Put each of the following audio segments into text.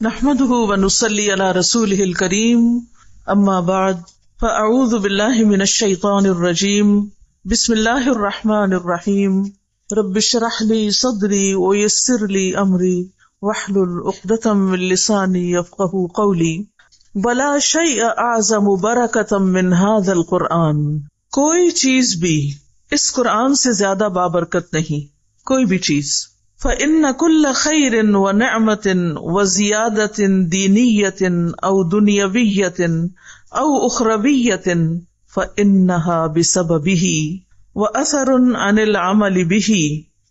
نحمده ونصلي على رسوله الكريم اما بعد فاعوذ بالله من الشيطان الرجيم بسم الله الرحمن الرحيم رب اشرح لي صدري ويسر لي امري واحلل عقدة من لساني يفقهوا قولي ولا شيء اعظم بركة من هذا القرآن، کوئی چیز بھی اس قرآن سے زیادہ بابرکت نہیں، کوئی بھی چیز۔ فَإِنَّ كُلَّ خَيْرٍ وَنِعْمَةٍ وَزِيَادَةٍ دِينِيَّةٍ أَوْ دُنْيَوِيَّةٍ أَوْ أُخْرَوِيَّةٍ فَإِنَّهَا بِسَبَبِهِ وَأَثَرٌ عَنِ الْعَمَلِ بِهِ۔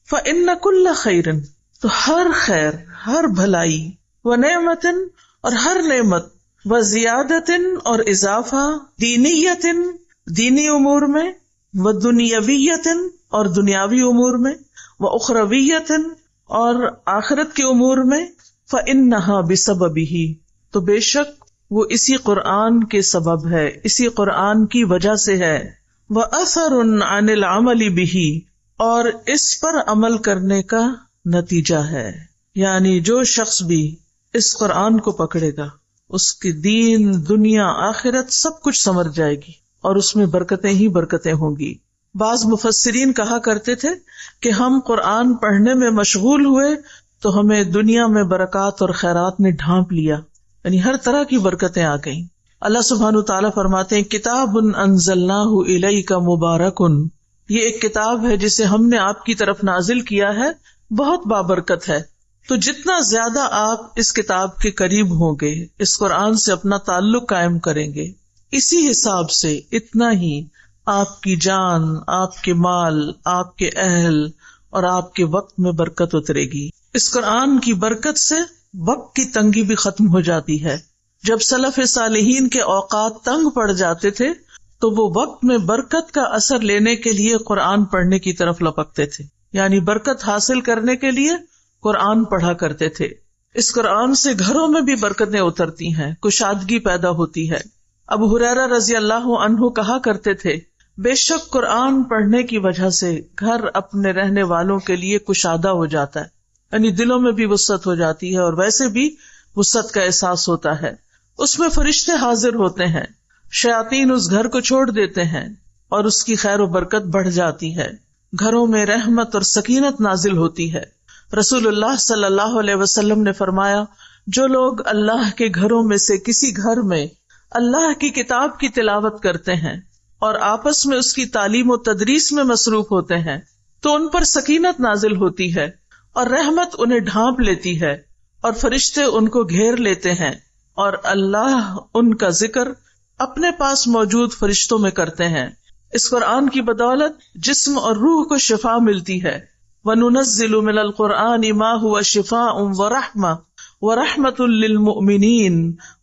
فَإِنَّ كُلَّ خَيْرٍ، تو ہر خیر، ہر بھلائی، وَنِعْمَةٍ اور ہر نعمت، وَزِيَادَةٍ اور اضافہ، دِينِيَّةٍ دینی امور میں، وَدُنْيَوِيَّةٍ اور دنیاوی امور میں، وَأُخْرَوِيَّةٍ اور آخرت کے امور میں، فَإِنَّهَا بِسَبَبِهِ تو بے شک وہ اسی قرآن کے سبب ہے، اسی قرآن کی وجہ سے ہے۔ وَأَثَرٌ عَنِ الْعَمَلِ بِهِ اور اس پر عمل کرنے کا نتیجہ ہے، یعنی جو شخص بھی اس قرآن کو پکڑے گا اس کی دین، دنیا، آخرت سب کچھ سمر جائے گی اور اس میں برکتیں ہی برکتیں ہوں گی۔ بعض مفسرین کہا کرتے تھے کہ ہم قرآن پڑھنے میں مشغول ہوئے تو ہمیں دنیا میں برکات اور خیرات نے ڈھانپ لیا، یعنی ہر طرح کی برکتیں آ گئیں۔ اللہ سبحانہ تعالیٰ فرماتے ہیں کتاب انزلناہ الیک مبارک، یہ ایک کتاب ہے جسے ہم نے آپ کی طرف نازل کیا ہے، بہت بابرکت ہے۔ تو جتنا زیادہ آپ اس کتاب کے قریب ہوں گے، اس قرآن سے اپنا تعلق قائم کریں گے، اسی حساب سے اتنا ہی آپ کی جان، آپ کے مال، آپ کے اہل اور آپ کے وقت میں برکت اترے گی۔ اس قرآن کی برکت سے وقت کی تنگی بھی ختم ہو جاتی ہے۔ جب سلف صالحین کے اوقات تنگ پڑ جاتے تھے تو وہ وقت میں برکت کا اثر لینے کے لیے قرآن پڑھنے کی طرف لپکتے تھے، یعنی برکت حاصل کرنے کے لیے قرآن پڑھا کرتے تھے۔ اس قرآن سے گھروں میں بھی برکتیں اترتی ہیں، کشادگی پیدا ہوتی ہے۔ ابو ہریرہ رضی اللہ عنہ کہا کرتے تھے بے شک قرآن پڑھنے کی وجہ سے گھر اپنے رہنے والوں کے لیے کشادہ ہو جاتا ہے، یعنی دلوں میں بھی وسعت ہو جاتی ہے اور ویسے بھی وسعت کا احساس ہوتا ہے۔ اس میں فرشتے حاضر ہوتے ہیں، شیاطین اس گھر کو چھوڑ دیتے ہیں اور اس کی خیر و برکت بڑھ جاتی ہے، گھروں میں رحمت اور سکینت نازل ہوتی ہے۔ رسول اللہ صلی اللہ علیہ وسلم نے فرمایا جو لوگ اللہ کے گھروں میں سے کسی گھر میں اللہ کی کتاب کی تلاوت کرتے ہیں اور آپس میں اس کی تعلیم و تدریس میں مصروف ہوتے ہیں تو ان پر سکینت نازل ہوتی ہے اور رحمت انہیں ڈھانپ لیتی ہے اور فرشتے ان کو گھیر لیتے ہیں اور اللہ ان کا ذکر اپنے پاس موجود فرشتوں میں کرتے ہیں۔ اس قرآن کی بدولت جسم اور روح کو شفا ملتی ہے۔ وَنُنَزِّلُ مِنَ الْقُرْآنِ مَا هُوَ شِفَاءٌ وَرَحْمَةٌ وَرَحْمَةٌ لِّلْمُؤْمِنِينَ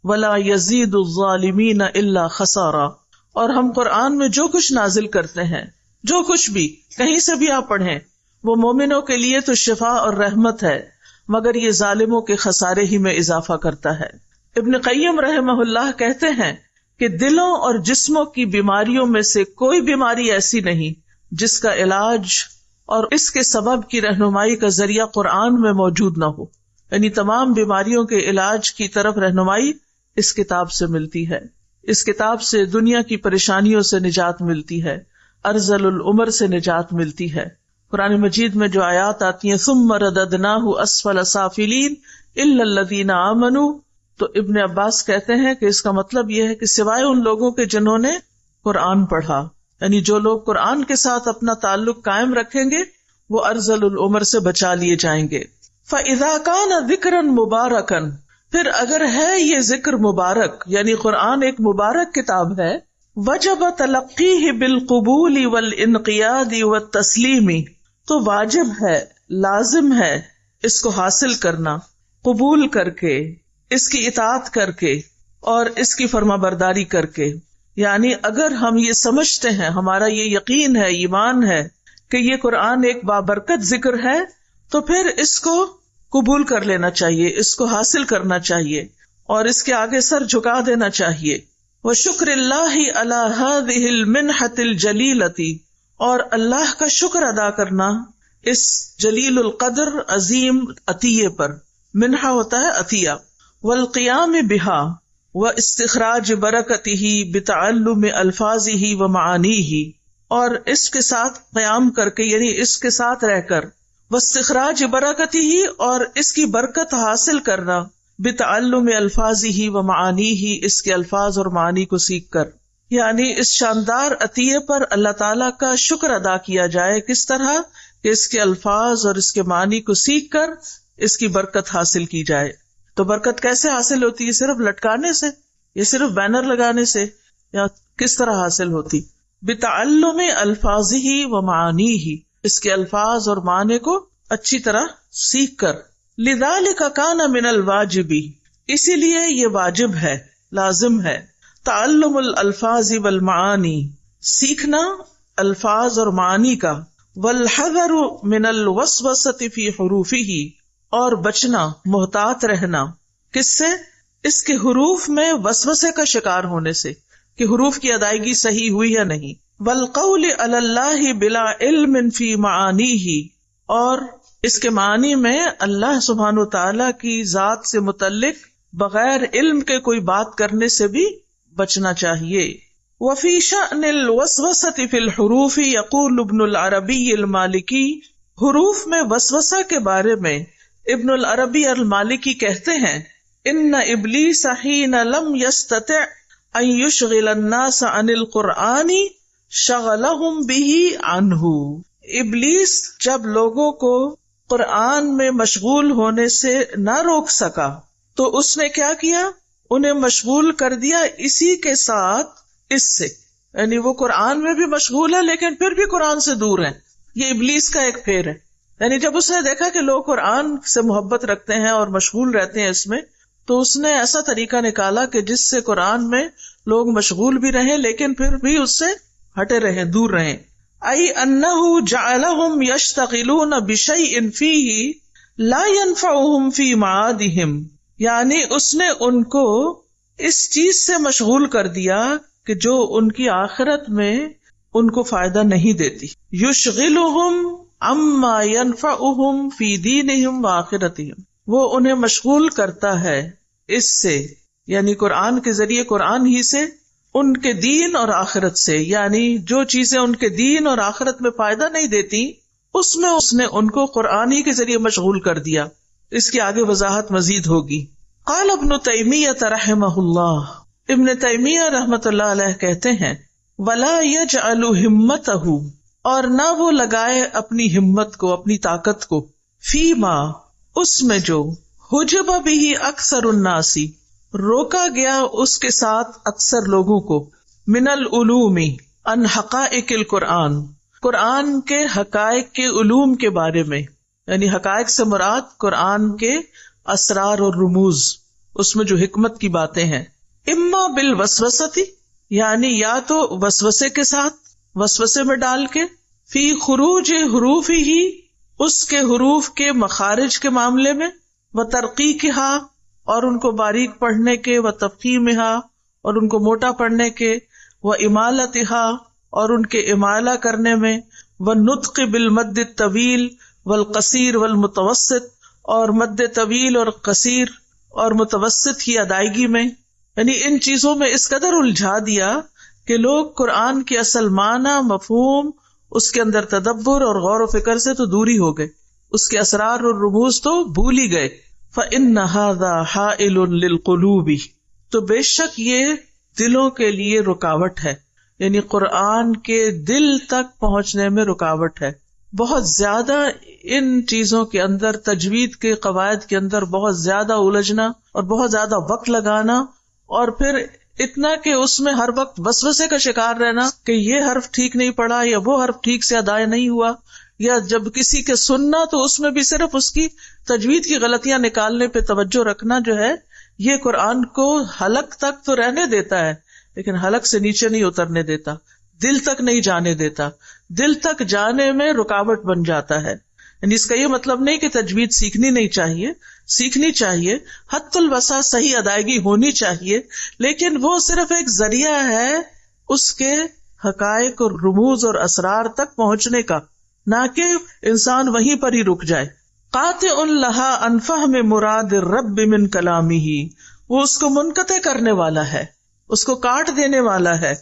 وَلَا يَزِيدُ الظَّالِمِينَ إِلَّا خَسَارًا، اور ہم قرآن میں جو کچھ نازل کرتے ہیں، جو کچھ بھی کہیں سے بھی آپ پڑھیں، وہ مومنوں کے لیے تو شفا اور رحمت ہے، مگر یہ ظالموں کے خسارے ہی میں اضافہ کرتا ہے۔ ابن قیم رحمہ اللہ کہتے ہیں کہ دلوں اور جسموں کی بیماریوں میں سے کوئی بیماری ایسی نہیں جس کا علاج اور اس کے سبب کی رہنمائی کا ذریعہ قرآن میں موجود نہ ہو، یعنی تمام بیماریوں کے علاج کی طرف رہنمائی اس کتاب سے ملتی ہے۔ اس کتاب سے دنیا کی پریشانیوں سے نجات ملتی ہے، ارذل العمر سے نجات ملتی ہے۔ قرآن مجید میں جو آیات آتی ہیں ثم رددناہ اسفل سافلین الا الذین آمنوا، تو ابن عباس کہتے ہیں کہ اس کا مطلب یہ ہے کہ سوائے ان لوگوں کے جنہوں نے قرآن پڑھا، یعنی جو لوگ قرآن کے ساتھ اپنا تعلق قائم رکھیں گے وہ ارذل العمر سے بچا لیے جائیں گے۔ فَإِذَا كَانَ ذِكْرًا مُبَارَكًا، پھر اگر ہے یہ ذکر مبارک، یعنی قرآن ایک مبارک کتاب ہے، وجب تلقیہ بالقبول والانقیاد والتسلیم، تو واجب ہے، لازم ہے اس کو حاصل کرنا، قبول کر کے، اس کی اطاعت کر کے اور اس کی فرما برداری کر کے۔ یعنی اگر ہم یہ سمجھتے ہیں، ہمارا یہ یقین ہے، ایمان ہے کہ یہ قرآن ایک بابرکت ذکر ہے، تو پھر اس کو قبول کر لینا چاہیے، اس کو حاصل کرنا چاہیے اور اس کے آگے سر جھکا دینا چاہیے۔ وَشُكْرِ اللَّهِ عَلَى هَذِهِ الْمِنْحَةِ الْجَلِيلَةِ، اور اللہ کا شکر ادا کرنا اس جلیل القدر عظیم عطیے پر۔ منحہ ہوتا ہے عطیہ۔ والقیام بہا واستخراج برکتہ بتعلم الفاظہ ومعانیہ، اور اس کے ساتھ قیام کر کے یعنی اس کے ساتھ رہ کر، واستخراج برکتہ اور اس کی برکت حاصل کرنا، بتعلم الفاظہ ومعانیہ اس کے الفاظ اور معانی کو سیکھ کر، یعنی اس شاندار عطیے پر اللہ تعالیٰ کا شکر ادا کیا جائے کس طرح کہ اس کے الفاظ اور اس کے معنی کو سیکھ کر اس کی برکت حاصل کی جائے۔ تو برکت کیسے حاصل ہوتی ہے؟ صرف لٹکانے سے یا صرف بینر لگانے سے یا کس طرح حاصل ہوتی؟ بتعلم الفاظہ ومعانیہ اس کے الفاظ اور معنی کو اچھی طرح سیکھ کر، لذالک کان من الواجب اسی لیے یہ واجب ہے، لازم ہے، تعلم الالفاظ والمعانی سیکھنا الفاظ اور معانی کا، والحذر من الوسوسة فی حروفہ اور بچنا، محتاط رہنا کس سے؟ اس کے حروف میں وسوسے کا شکار ہونے سے کہ حروف کی ادائیگی صحیح ہوئی یا نہیں، والقول علی اللہ بلا علم فی معانیہ اور اس کے معنی میں اللہ سبحانہ وتعالی کی ذات سے متعلق بغیر علم کے کوئی بات کرنے سے بھی بچنا چاہیے۔ وفی شأن الوسوسة فی الحروف یقول ابن العربی المالکی حروف میں وسوسہ کے بارے میں ابن العربی المالکی کہتے ہیں، ان ابلیس حین لم یستطع ان یشغل الناس عن القرآن شغلہم بہ عنہ، ابلیس جب لوگوں کو قرآن میں مشغول ہونے سے نہ روک سکا تو اس نے کیا کیا؟ انہیں مشغول کر دیا اسی کے ساتھ اس سے، یعنی وہ قرآن میں بھی مشغول ہے لیکن پھر بھی قرآن سے دور ہیں۔ یہ ابلیس کا ایک پھیر ہے، یعنی جب اس نے دیکھا کہ لوگ قرآن سے محبت رکھتے ہیں اور مشغول رہتے ہیں اس میں، تو اس نے ایسا طریقہ نکالا کہ جس سے قرآن میں لوگ مشغول بھی رہیں لیکن پھر بھی اس سے ہٹے رہیں، دور رہیں۔ ای انہ جعلہم یشتغلون بشیء فیہ لا ینفعہم فی معادہم، یعنی اس نے ان کو اس چیز سے مشغول کر دیا کہ جو ان کی آخرت میں ان کو فائدہ نہیں دیتی، یشغلہم عما ینفعہم فی دینہم وآخرتہم، وہ انہیں مشغول کرتا ہے اس سے، یعنی قرآن کے ذریعے، قرآن ہی سے ان کے دین اور آخرت سے، یعنی جو چیزیں ان کے دین اور آخرت میں فائدہ نہیں دیتی اس میں اس نے ان کو قرآن ہی کے ذریعے مشغول کر دیا۔ اس کی آگے وضاحت مزید ہوگی۔ قال ابن تیمیہ رحمہ اللہ، ابن تیمیہ رحمۃ اللہ علیہ کہتے ہیں، ولا یجعل ہمتہ اور نہ وہ لگائے اپنی ہمت کو، اپنی طاقت کو، فیما اس میں جو حجب بھی اکثر الناس روکا گیا اس کے ساتھ اکثر لوگوں کو، من العلوم ان حقائق القرآن قرآن کے حقائق کے علوم کے بارے میں، یعنی حقائق سے مراد قرآن کے اسرار اور رموز، اس میں جو حکمت کی باتیں ہیں، اما بالوسوستی یعنی یا تو وسوسے کے ساتھ، وسوسے میں ڈال کے، فی خروج حروف ہی اس کے حروف کے مخارج کے معاملے میں، و ترقیقہا اور ان کو باریک پڑھنے کے، و تفخیمہا اور ان کو موٹا پڑھنے کے، و امالتہا اور ان کے امالہ کرنے میں، و نطق بالمد الطویل والقصیر والمتوسط اور مد طویل اور قصیر اور متوسط کی ادائیگی میں، یعنی ان چیزوں میں اس قدر الجھا دیا کہ لوگ قرآن کے اصل معنی، مفہوم، اس کے اندر تدبر اور غور و فکر سے تو دوری ہو گئے، اس کے اسرار اور رموز تو بھول ہی گئے۔ فَإِنَّ هَذَا حَائِلٌ لِلْقُلُوبِ تو بے شک یہ دلوں کے لیے رکاوٹ ہے، یعنی قرآن کے دل تک پہنچنے میں رکاوٹ ہے۔ بہت زیادہ ان چیزوں کے اندر، تجوید کے قواعد کے اندر بہت زیادہ الجھنا اور بہت زیادہ وقت لگانا، اور پھر اتنا کہ اس میں ہر وقت وسوسے کا شکار رہنا کہ یہ حرف ٹھیک نہیں پڑا یا وہ حرف ٹھیک سے ادا نہیں ہوا، یا جب کسی کے سننا تو اس میں بھی صرف اس کی تجوید کی غلطیاں نکالنے پہ توجہ رکھنا جو ہے، یہ قرآن کو حلق تک تو رہنے دیتا ہے لیکن حلق سے نیچے نہیں اترنے دیتا، دل تک نہیں جانے دیتا، دل تک جانے میں رکاوٹ بن جاتا ہے۔ یعنی اس کا یہ مطلب نہیں کہ تجوید سیکھنی نہیں چاہیے، سیکھنی چاہیے، حد الوسع صحیح ادائیگی ہونی چاہیے، لیکن وہ صرف ایک ذریعہ ہے اس کے حقائق اور رموز اور اسرار تک پہنچنے کا، نہ کہ انسان وہیں پر ہی رک جائے۔ قاطع لہا عن فہم مراد الرب من کلامہ، وہ اس کو منقطع کرنے والا ہے، اس کو کاٹ دینے والا ہے،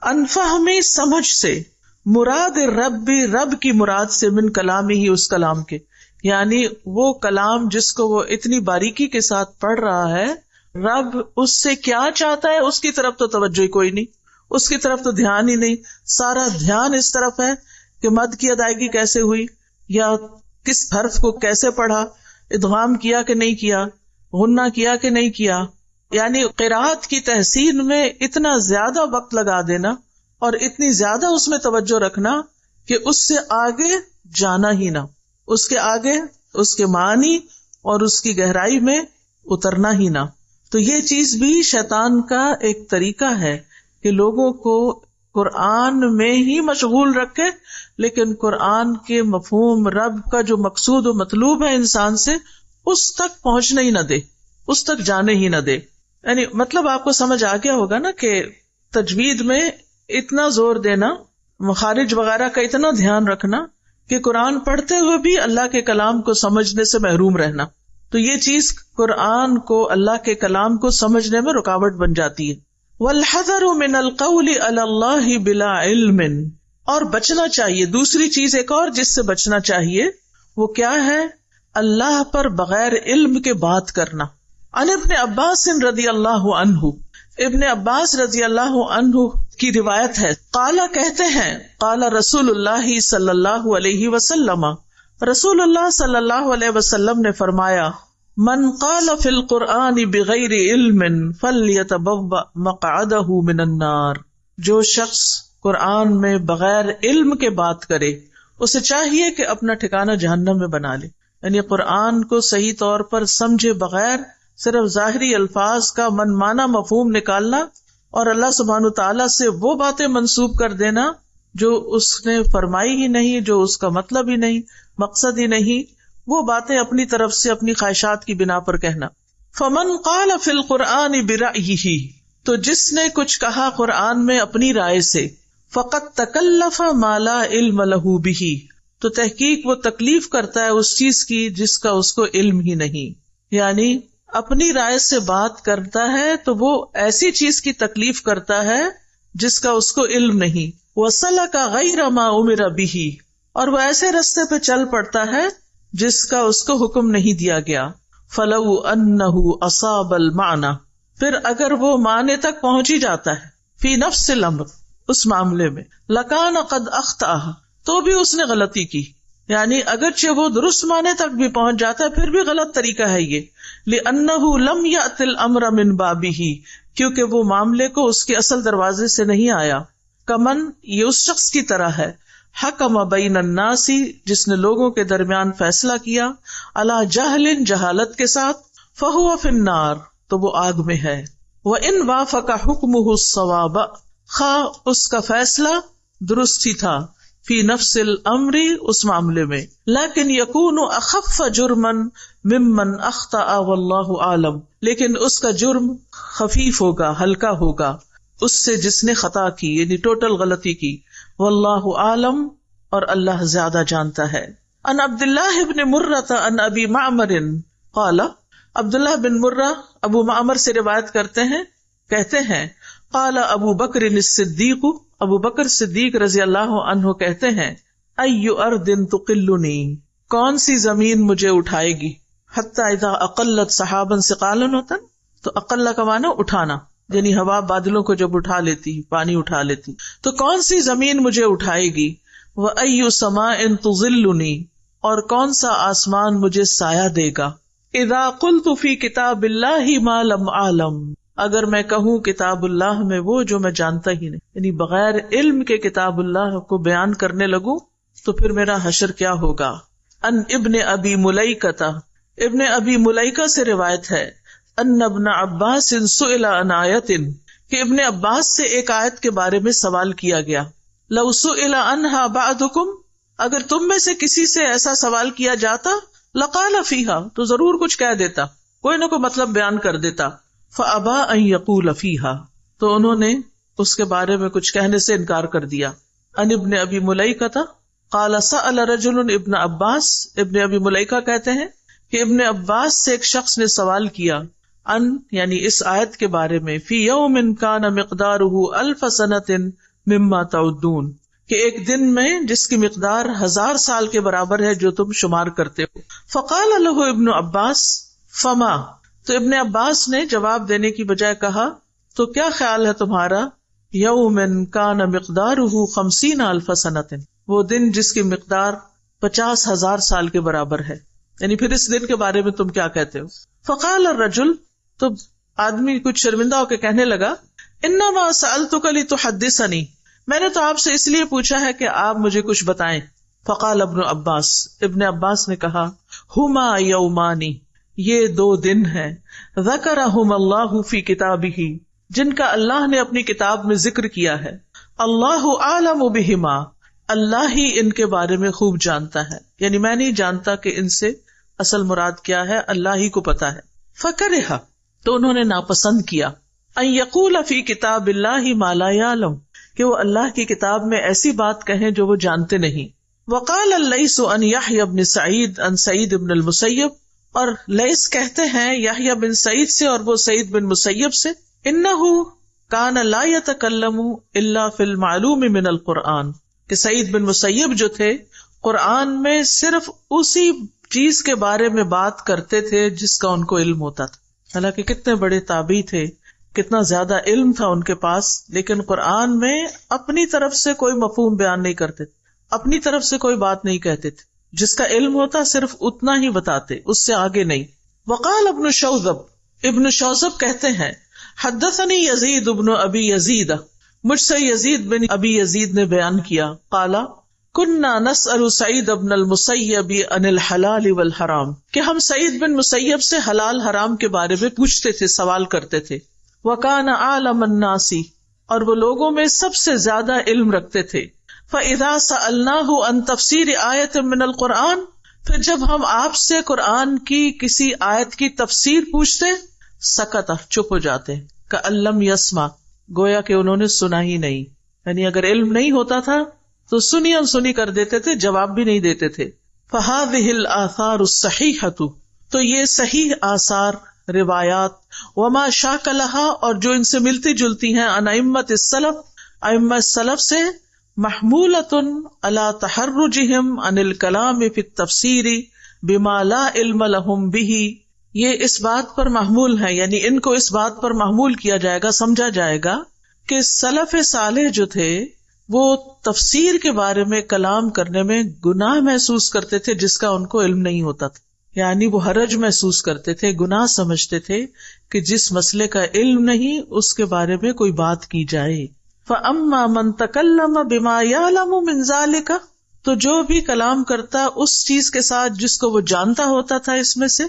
عن فہم سمجھ سے، مراد الرب رب کی مراد سے، من کلامہ اس کلام کے، یعنی وہ کلام جس کو وہ اتنی باریکی کے ساتھ پڑھ رہا ہے، رب اس سے کیا چاہتا ہے اس کی طرف تو توجہ ہی کوئی نہیں، اس کی طرف تو دھیان ہی نہیں، سارا دھیان اس طرف ہے کہ مد کی ادائیگی کیسے ہوئی، یا کس حرف کو کیسے پڑھا، ادغام کیا کہ نہیں کیا، غنہ کیا کہ نہیں کیا، یعنی قرات کی تحسین میں اتنا زیادہ وقت لگا دینا اور اتنی زیادہ اس میں توجہ رکھنا کہ اس سے آگے جانا ہی نہ، اس کے آگے اس کے معنی اور اس کی گہرائی میں اترنا ہی نہ۔ تو یہ چیز بھی شیطان کا ایک طریقہ ہے کہ لوگوں کو قرآن میں ہی مشغول رکھے، لیکن قرآن کے مفہوم، رب کا جو مقصود و مطلوب ہے انسان سے، اس تک پہنچنے ہی نہ دے، اس تک جانے ہی نہ دے۔ یعنی مطلب آپ کو سمجھ آ گیا ہوگا نا کہ تجوید میں اتنا زور دینا، مخارج وغیرہ کا اتنا دھیان رکھنا کہ قرآن پڑھتے ہوئے بھی اللہ کے کلام کو سمجھنے سے محروم رہنا، تو یہ چیز قرآن کو، اللہ کے کلام کو سمجھنے میں رکاوٹ بن جاتی ہے۔ والحذر من القول علی اللہ بلا علم، اور بچنا چاہیے، دوسری چیز ایک اور جس سے بچنا چاہیے وہ کیا ہے؟ اللہ پر بغیر علم کے بات کرنا۔ عن ابن عباس رضی اللہ عنہ، ابن عباس رضی اللہ عنہ کی روایت ہے، قال کہتے ہیں، قال رسول اللہ صلی اللہ علیہ وسلم، رسول اللہ صلی اللہ علیہ وسلم نے فرمایا، من قال فی القرآن بغیر علم فلیتبوأ مقعدہ من النار، جو شخص قرآن میں بغیر علم کے بات کرے اسے چاہیے کہ اپنا ٹھکانہ جہنم میں بنا لے، یعنی قرآن کو صحیح طور پر سمجھے بغیر صرف ظاہری الفاظ کا من مانا مفہوم نکالنا اور اللہ سبحانہ تعالیٰ سے وہ باتیں منسوب کر دینا جو اس نے فرمائی ہی نہیں، جو اس کا مطلب ہی نہیں، مقصد ہی نہیں، وہ باتیں اپنی طرف سے اپنی خواہشات کی بنا پر کہنا۔ فمن قال فی القرآن برأیہ، تو جس نے کچھ کہا قرآن میں اپنی رائے سے، فقد تکلف ما لا علم لہ بہ، تو تحقیق وہ تکلیف کرتا ہے اس چیز کی جس کا اس کو علم ہی نہیں، یعنی اپنی رائے سے بات کرتا ہے تو وہ ایسی چیز کی تکلیف کرتا ہے جس کا اس کو علم نہیں۔ وسلک غیر ما امر بہ، اور وہ ایسے رستے پہ چل پڑتا ہے جس کا اس کو حکم نہیں دیا گیا۔ فلو انہ اصاب المعنی، پھر اگر وہ معنی تک پہنچ ہی جاتا ہے، فی نفس الامر، اس معاملے میں، لکان قد اخطأ، تو بھی اس نے غلطی کی، یعنی اگرچہ وہ درست معنی تک بھی پہنچ جاتا ہے پھر بھی غلط طریقہ ہے یہ، لأنہ لم یأت الامر من بابہ، کیونکہ وہ معاملے کو اس کے اصل دروازے سے نہیں آیا۔ کمن، یہ اس شخص کی طرح ہے، حکم بین الناس، جس نے لوگوں کے درمیان فیصلہ کیا، علی جہل، جہالت کے ساتھ، فہو فی النار، تو وہ آگ میں ہے۔ وان وافق حکمہ الصواب، خواہ اس کا فیصلہ درست ہی تھا، فی نفس الامر، اس معاملے میں، لیکن یکون اخف جرما ممن اخطأ واللہ اعلم، لیکن اس کا جرم خفیف ہوگا، ہلکا ہوگا اس سے جس نے خطا کی، یعنی ٹوٹل غلطی کی، واللہ عالم، اور اللہ زیادہ جانتا ہے۔ ان عبداللہ بن مرہ ان ابی معمر قال، عبداللہ بن مرہ ابو معمر سے روایت کرتے ہیں، کہتے ہیں، قال ابو بکر الصدیق، ابو بکر صدیق رضی اللہ عنہ کہتے ہیں، ای ارض تقلنی، کون سی زمین مجھے اٹھائے گی، حتی اذا اقلت سحابا ثقالا، ہوتا تو اقل کا معنی اٹھانا، یعنی ہوا بادلوں کو جب اٹھا لیتی، پانی اٹھا لیتی، تو کون سی زمین مجھے اٹھائے گی، وَأَيُّ سَمَاءٍ تُظِلُّنِي، اور کون سا آسمان مجھے سایہ دے گا، اِذَا قُلْتُ فِي كِتَابِ اللَّهِ مَا لَمْ أَعْلَمْ، اگر میں کہوں کتاب اللہ میں وہ جو میں جانتا ہی نہیں، یعنی بغیر علم کے کتاب اللہ کو بیان کرنے لگوں تو پھر میرا حشر کیا ہوگا۔ ان ابن ابی ملیکہ، ابن ابی ملیکہ سے روایت ہے، ان ابن عباس سئل عن آیت، کہ ابن عباس سے ایک آیت کے بارے میں سوال کیا گیا، لو سئل عنہا بعضکم، اگر تم میں سے کسی سے ایسا سوال کیا جاتا، لقال فیہا، تو ضرور کچھ کہہ دیتا، کوئی نہ کوئی مطلب بیان کر دیتا، فابا ان یقول فیہا، تو انہوں نے اس کے بارے میں کچھ کہنے سے انکار کر دیا۔ ان ابن ابی ملیکہ قال سأل رجل ابن عباس، ابن ابی ملیکہ کہتے ہیں کہ ابن عباس سے ایک شخص نے سوال کیا، ان یعنی اس آیت کے بارے میں، فی یوم کان مقدارہ 1000 سنۃ مما تعدون، کہ ایک دن میں جس کی مقدار 1000 سال کے برابر ہے جو تم شمار کرتے ہو. فقال له ابن عباس فما، تو ابن عباس نے جواب دینے کی بجائے کہا تو کیا خیال ہے تمہارا، یوم کان مقدارہ 50,000 سنۃ، وہ دن جس کی مقدار 50,000 سال کے برابر ہے، یعنی پھر اس دن کے بارے میں تم کیا کہتے ہو. فقال الرجل، تو آدمی کچھ شرمندہ ہو کے کہنے لگا، انما سألتک لتحدثنی، میں نے تو آپ سے اس لیے پوچھا ہے کہ آپ مجھے کچھ بتائیں. فقال ابن عباس، ابن عباس نے کہا، ہما یومانی، یہ 2 دن ہیں، ذکرہم اللہ فی کتابہ، جن کا اللہ نے اپنی کتاب میں ذکر کیا ہے، اللہ اعلم بہما، اللہ ہی ان کے بارے میں خوب جانتا ہے، یعنی میں نہیں جانتا کہ ان سے اصل مراد کیا ہے، اللہ ہی کو پتا ہے. فکرہ، تو انہوں نے ناپسند کیا، ان یقول فی کتاب اللہ ما لا یعلم، کہ وہ اللہ کی کتاب میں ایسی بات کہیں جو وہ جانتے نہیں. وقال اللیث عن یحیی بن سعید عن سعید بن المسیب، اور لیث کہتے ہیں یحییٰ بن سعید سے اور وہ سعید بن مسیب سے، انہ کان لا یتکلم الا فی المعلوم من القرآن، کہ سعید بن مسیب جو تھے قرآن میں صرف اسی چیز کے بارے میں بات کرتے تھے جس کا ان کو علم ہوتا تھا. حالانکہ کتنے بڑے تابعی تھے، کتنا زیادہ علم تھا ان کے پاس، لیکن قرآن میں اپنی طرف سے کوئی مفہوم بیان نہیں کرتے تھے، اپنی طرف سے کوئی بات نہیں کہتے تھے، جس کا علم ہوتا صرف اتنا ہی بتاتے، اس سے آگے نہیں. وقال ابن شوذب، ابن شوذب کہتے ہیں، حدثنی یزید ابن ابی یزید، مجھ سے یزید بن ابی یزید نے بیان کیا، قال کننا نسأل سعید بن المسیب عن الحلال والحرام، کہ ہم سعید بن مسیب سے حلال حرام کے بارے میں پوچھتے تھے، سوال کرتے تھے. وکان اعلم الناس، اور وہ لوگوں میں سب سے زیادہ علم رکھتے تھے. فاذا سألناه عن تفسیر آیت من القرآن، پھر جب ہم آپ سے قرآن کی کسی آیت کی تفسیر پوچھتے، سکت، چپ ہو جاتے، کأن لم یسمع، گویا کہ انہوں نے سنا ہی نہیں، یعنی اگر علم نہیں ہوتا تھا تو سنی انسنی کر دیتے تھے، جواب بھی نہیں دیتے تھے. فهذه الآثار الصحیحۃ، تو یہ صحیح آثار، روایات، وما شاکلہا، اور جو ان سے ملتی جلتی ہیں، عن ائمۃ السلف، ائمہ السلف سے، محمولۃ علی تحرجہم عن الکلام فی التفسیر بما لا علم لہم بہ، یہ اس بات پر محمول ہے، یعنی ان کو اس بات پر محمول کیا جائے گا، سمجھا جائے گا کہ سلف صالح جو تھے وہ تفسیر کے بارے میں کلام کرنے میں گناہ محسوس کرتے تھے جس کا ان کو علم نہیں ہوتا تھا، یعنی وہ حرج محسوس کرتے تھے، گناہ سمجھتے تھے کہ جس مسئلے کا علم نہیں اس کے بارے میں کوئی بات کی جائے. فَأَمَّا مَن تَكَلَّمَ بِمَا يَعْلَمُ مِن ذَلِكَ، تو جو بھی کلام کرتا اس چیز کے ساتھ جس کو وہ جانتا ہوتا تھا اس میں سے،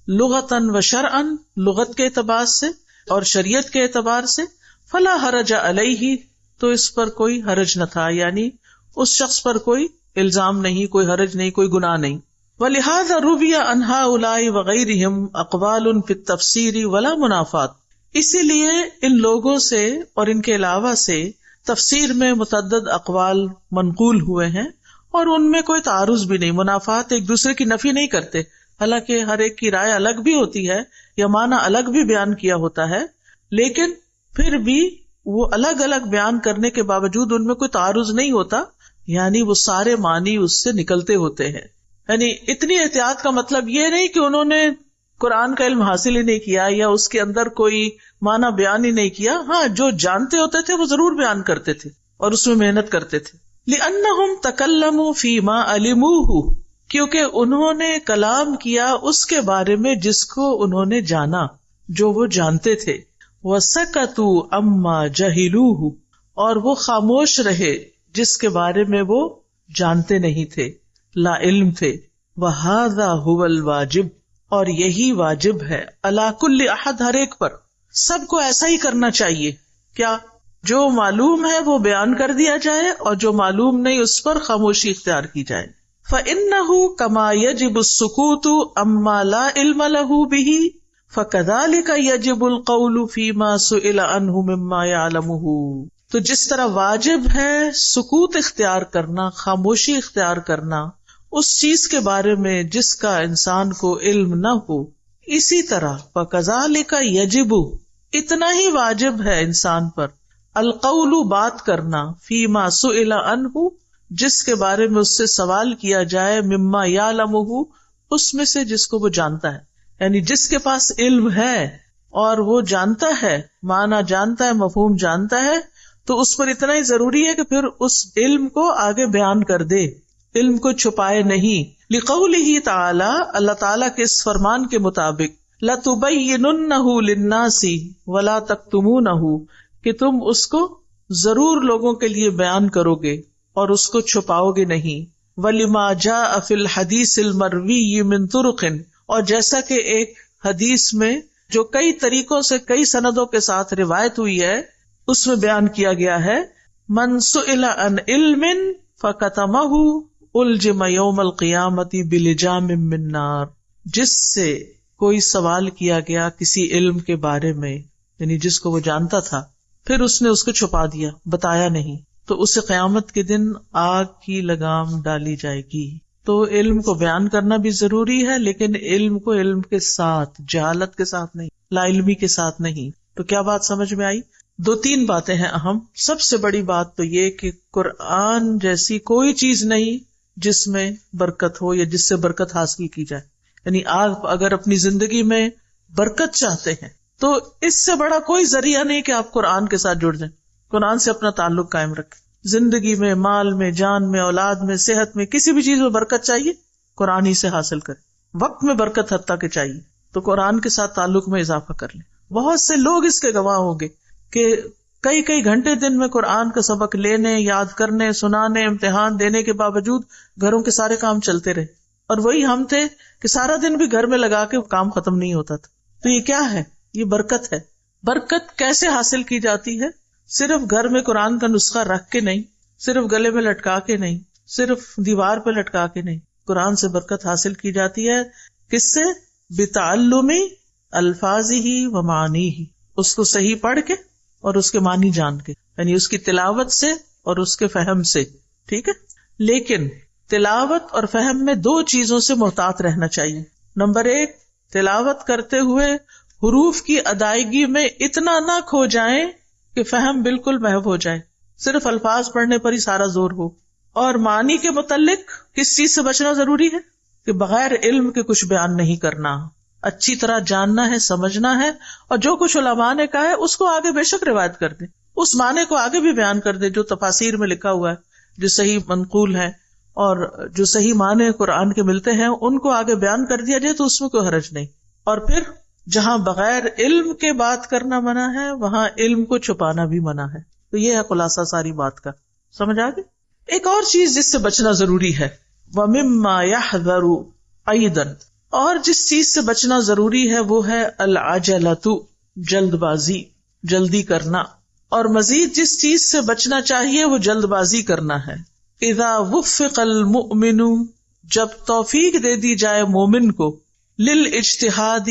لغتاً و شرعاً، لغت کے اعتبار سے اور شریعت کے اعتبار سے، فلا حرج علیہ، تو اس پر کوئی حرج نہ تھا، یعنی اس شخص پر کوئی الزام نہیں، کوئی حرج نہیں، کوئی گناہ نہیں. وَلِهَذَا رُوِيَ عَنْ هَؤُلَاءِ وَغَيْرِهِمْ أَقْوَالٌ فِي التَّفْسِيرِ وَلَا مُنَافَاتٌ، اسی لیے ان لوگوں سے اور ان کے علاوہ سے تفسیر میں متعدد اقوال منقول ہوئے ہیں اور ان میں کوئی تعارض بھی نہیں، منافات، ایک دوسرے کی نفی نہیں کرتے، حالانکہ ہر ایک کی رائے الگ بھی ہوتی ہے یا معنی الگ بھی بیان کیا ہوتا ہے، لیکن پھر بھی وہ الگ الگ بیان کرنے کے باوجود ان میں کوئی تعارض نہیں ہوتا، یعنی وہ سارے معنی اس سے نکلتے ہوتے ہیں. یعنی اتنی احتیاط کا مطلب یہ نہیں کہ انہوں نے قرآن کا علم حاصل ہی نہیں کیا یا اس کے اندر کوئی معنی بیان ہی نہیں کیا، ہاں جو جانتے ہوتے تھے وہ ضرور بیان کرتے تھے اور اس میں محنت کرتے تھے. لِأَنَّهُمْ تَكَلَّمُوا فِي مَا عَلِمُوهُ، کیونکہ انہوں نے کلام کیا اس کے بارے میں جس کو انہوں نے جانا، جو وہ جانتے تھے. وَسَكَتُوا أَمَّا جَهِلُوهُ، اور وہ خاموش رہے جس کے بارے میں وہ جانتے نہیں تھے، لا علم تھے. وَهَذَا هُوَ الْوَاجِبُ، اور یہی واجب ہے، عَلَى كُلِّ أَحَدٍ، ہر ایک پر، سب کو ایسا ہی کرنا چاہیے. کیا؟ جو معلوم ہے وہ بیان کر دیا جائے اور جو معلوم نہیں اس پر خاموشی اختیار کی جائے. فَإِنَّهُ كَمَا يَجِبُ السُّكُوتُ أَمَّا لَا عِلْمَ لَهُ بِهِ فَكَذَلِكَ يَجِبُ الْقَوْلُ فِي مَا سُئِلَ عَنْهُ مِمَّا يَعْلَمُهُ. تو جس طرح واجب ہے سکوت اختیار کرنا، خاموشی اختیار کرنا اس چیز کے بارے میں جس کا انسان کو علم نہ ہو، اسی طرح فَكَذَلِكَ يَجِبُ اتنا ہی واجب ہے انسان پر القول بات کرنا فیما سئل عنہ جس کے بارے میں اس سے سوال کیا جائے، مما یعلمہ اس میں سے جس کو وہ جانتا ہے، یعنی جس کے پاس علم ہے اور وہ جانتا ہے، معنی جانتا ہے، مفہوم جانتا ہے، تو اس پر اتنا ہی ضروری ہے کہ پھر اس علم کو آگے بیان کر دے، علم کو چھپائے نہیں۔ لقولہ تعالی اللہ تعالیٰ کے اس فرمان کے مطابق لَتُبَيِّنُنَّهُ لِلنَّاسِ وَلَا تَكْتُمُونَهُ کہ تم اس کو ضرور لوگوں کے لیے بیان کرو گے اور اس کو چھپاؤ گے نہیں۔ وَلِمَا جَاءَ فِي الْحَدِيثِ الْمَرْوِيِّ مِن طُرُقٍ اور جیسا کہ ایک حدیث میں جو کئی طریقوں سے کئی سندوں کے ساتھ روایت ہوئی ہے اس میں بیان کیا گیا ہے، مَن سُئِلَ عَنْ عِلْمٍ فَكَتَمَهُ أُلْجِمَ يَوْمَ الْقِيَامَةِ بِلِجَامٍ مِّن نَّارٍ جس سے کوئی سوال کیا گیا کسی علم کے بارے میں، یعنی جس کو وہ جانتا تھا، پھر اس نے اس کو چھپا دیا، بتایا نہیں، تو اسے قیامت کے دن آگ کی لگام ڈالی جائے گی۔ تو علم کو بیان کرنا بھی ضروری ہے، لیکن علم کو علم کے ساتھ، جہالت کے ساتھ نہیں، لا علمی کے ساتھ نہیں۔ تو کیا بات سمجھ میں آئی؟ 2-3 باتیں ہیں اہم۔ سب سے بڑی بات تو یہ کہ قرآن جیسی کوئی چیز نہیں جس میں برکت ہو یا جس سے برکت حاصل کی جائے، یعنی آپ اگر اپنی زندگی میں برکت چاہتے ہیں تو اس سے بڑا کوئی ذریعہ نہیں کہ آپ قرآن کے ساتھ جڑ جائیں، قرآن سے اپنا تعلق قائم رکھیں۔ زندگی میں، مال میں، جان میں، اولاد میں، صحت میں، کسی بھی چیز میں برکت چاہیے قرآن ہی سے حاصل کریں۔ وقت میں برکت حتیٰ کہ چاہیے تو قرآن کے ساتھ تعلق میں اضافہ کر لیں۔ بہت سے لوگ اس کے گواہ ہوں گے کہ کئی گھنٹے دن میں قرآن کا سبق لینے، یاد کرنے، سنانے، امتحان دینے کے باوجود گھروں کے سارے کام چلتے رہے، اور وہی ہم تھے کہ سارا دن بھی گھر میں لگا کے کام ختم نہیں ہوتا تھا۔ تو یہ کیا ہے؟ یہ برکت ہے۔ برکت کیسے حاصل کی جاتی ہے؟ صرف گھر میں قرآن کا نسخہ رکھ کے نہیں، صرف گلے میں لٹکا کے نہیں، صرف دیوار پہ لٹکا کے نہیں۔ قرآن سے برکت حاصل کی جاتی ہے کس سے؟ بتعلم الفاظہ و معانیہ، اس کو صحیح پڑھ کے اور اس کے معنی جان کے، یعنی اس کی تلاوت سے اور اس کے فہم سے، ٹھیک ہے؟ لیکن تلاوت اور فہم میں 2 چیزوں سے محتاط رہنا چاہیے۔ نمبر 1، تلاوت کرتے ہوئے حروف کی ادائیگی میں اتنا نہ کھو جائیں کہ فہم بالکل محو ہو جائے، صرف الفاظ پڑھنے پر ہی سارا زور ہو۔ اور معنی کے متعلق کس چیز سے بچنا ضروری ہے؟ کہ بغیر علم کے کچھ بیان نہیں کرنا، اچھی طرح جاننا ہے، سمجھنا ہے، اور جو کچھ علماء نے کہا ہے اس کو آگے بے شک روایت کر دیں، اس معنی کو آگے بھی بیان کر دیں جو تفاسیر میں لکھا ہوا ہے، جو صحیح منقول ہے، اور جو صحیح معنی قرآن کے ملتے ہیں ان کو آگے بیان کر دیا جائے تو اس میں کوئی حرج نہیں۔ اور پھر جہاں بغیر علم کے بات کرنا منع ہے وہاں علم کو چھپانا بھی منع ہے۔ تو یہ ہے خلاصہ ساری بات کا، سمجھ آ گئی؟ ایک اور چیز جس سے بچنا ضروری ہے، وَمِمَّا يَحْذَرُ أَيْضًا اور جس چیز سے بچنا ضروری ہے وہ ہے العجلۃ جلد بازی، جلدی کرنا، اور مزید جس چیز سے بچنا چاہیے وہ جلد بازی کرنا ہے۔ اذا وفق المؤمن جب توفیق دے دی جائے مومن کو، للاجتہاد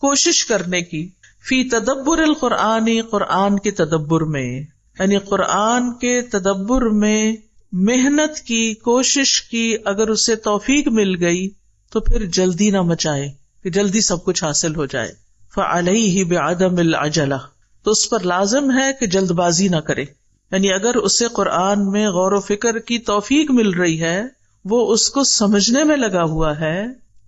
کوشش کرنے کی، فی تدبر القرآن قرآن کے تدبر میں، یعنی قرآن کے تدبر میں محنت کی، کوشش کی، اگر اسے توفیق مل گئی تو پھر جلدی نہ مچائے کہ جلدی سب کچھ حاصل ہو جائے۔ فعلیہ بعدم العجلہ تو اس پر لازم ہے کہ جلد بازی نہ کرے، یعنی اگر اسے قرآن میں غور و فکر کی توفیق مل رہی ہے، وہ اس کو سمجھنے میں لگا ہوا ہے،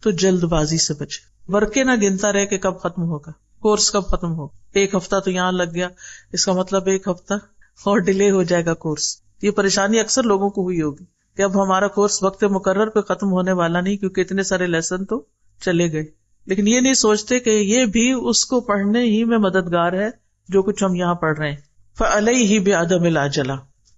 تو جلد بازی سے بچے۔ ورقے نہ گنتا رہے کہ کب ختم ہوگا، کورس کب ختم ہوگا، 1 ہفتہ تو یہاں لگ گیا، اس کا مطلب 1 ہفتہ اور ڈیلے ہو جائے گا کورس۔ یہ پریشانی اکثر لوگوں کو ہوئی ہوگی کہ اب ہمارا کورس وقت مقرر پہ ختم ہونے والا نہیں کیونکہ اتنے سارے لیسن تو چلے گئے، لیکن یہ نہیں سوچتے کہ یہ بھی اس کو پڑھنے ہی میں مددگار ہے جو کچھ ہم یہاں پڑھ رہے ہیں۔ فعلیہ بعدم العجلہ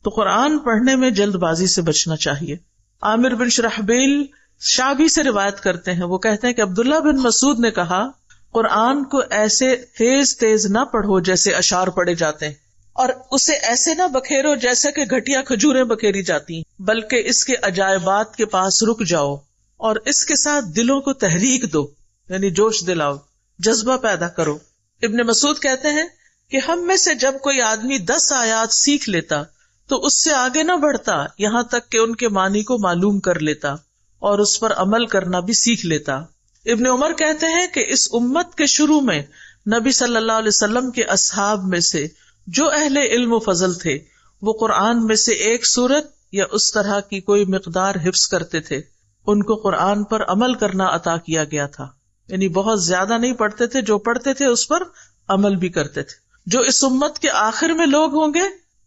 تو قرآن پڑھنے میں جلد بازی سے بچنا چاہیے۔ عامر بن شرحبیل شعبی سے روایت کرتے ہیں، وہ کہتے ہیں کہ عبداللہ بن مسعود نے کہا، قرآن کو ایسے تیز تیز نہ پڑھو جیسے اشعار پڑھے جاتے ہیں، اور اسے ایسے نہ بکھیرو جیسے کہ گھٹیا کھجوریں بکھیری جاتی ہیں، بلکہ اس کے عجائبات کے پاس رک جاؤ اور اس کے ساتھ دلوں کو تحریک دو، یعنی جوش دلاؤ، جذبہ پیدا کرو۔ ابن مسعود کہتے ہیں کہ ہم میں سے جب کوئی آدمی 10 آیات سیکھ لیتا تو اس سے آگے نہ بڑھتا یہاں تک کہ ان کے معنی کو معلوم کر لیتا اور اس پر عمل کرنا بھی سیکھ لیتا. ابن عمر کہتے ہیں کہ اس امت کے شروع میں نبی صلی اللہ علیہ وسلم کے اصحاب میں سے جو اہل علم و فضل تھے وہ قرآن میں سے ایک سورت یا اس طرح کی کوئی مقدار حفظ کرتے تھے. ان کو قرآن پر عمل کرنا عطا کیا گیا تھا، یعنی بہت زیادہ نہیں پڑھتے تھے، جو پڑھتے تھے اس پر عمل بھی کرتے تھے. جو اس امت کے آخر میں لوگ ہوں گے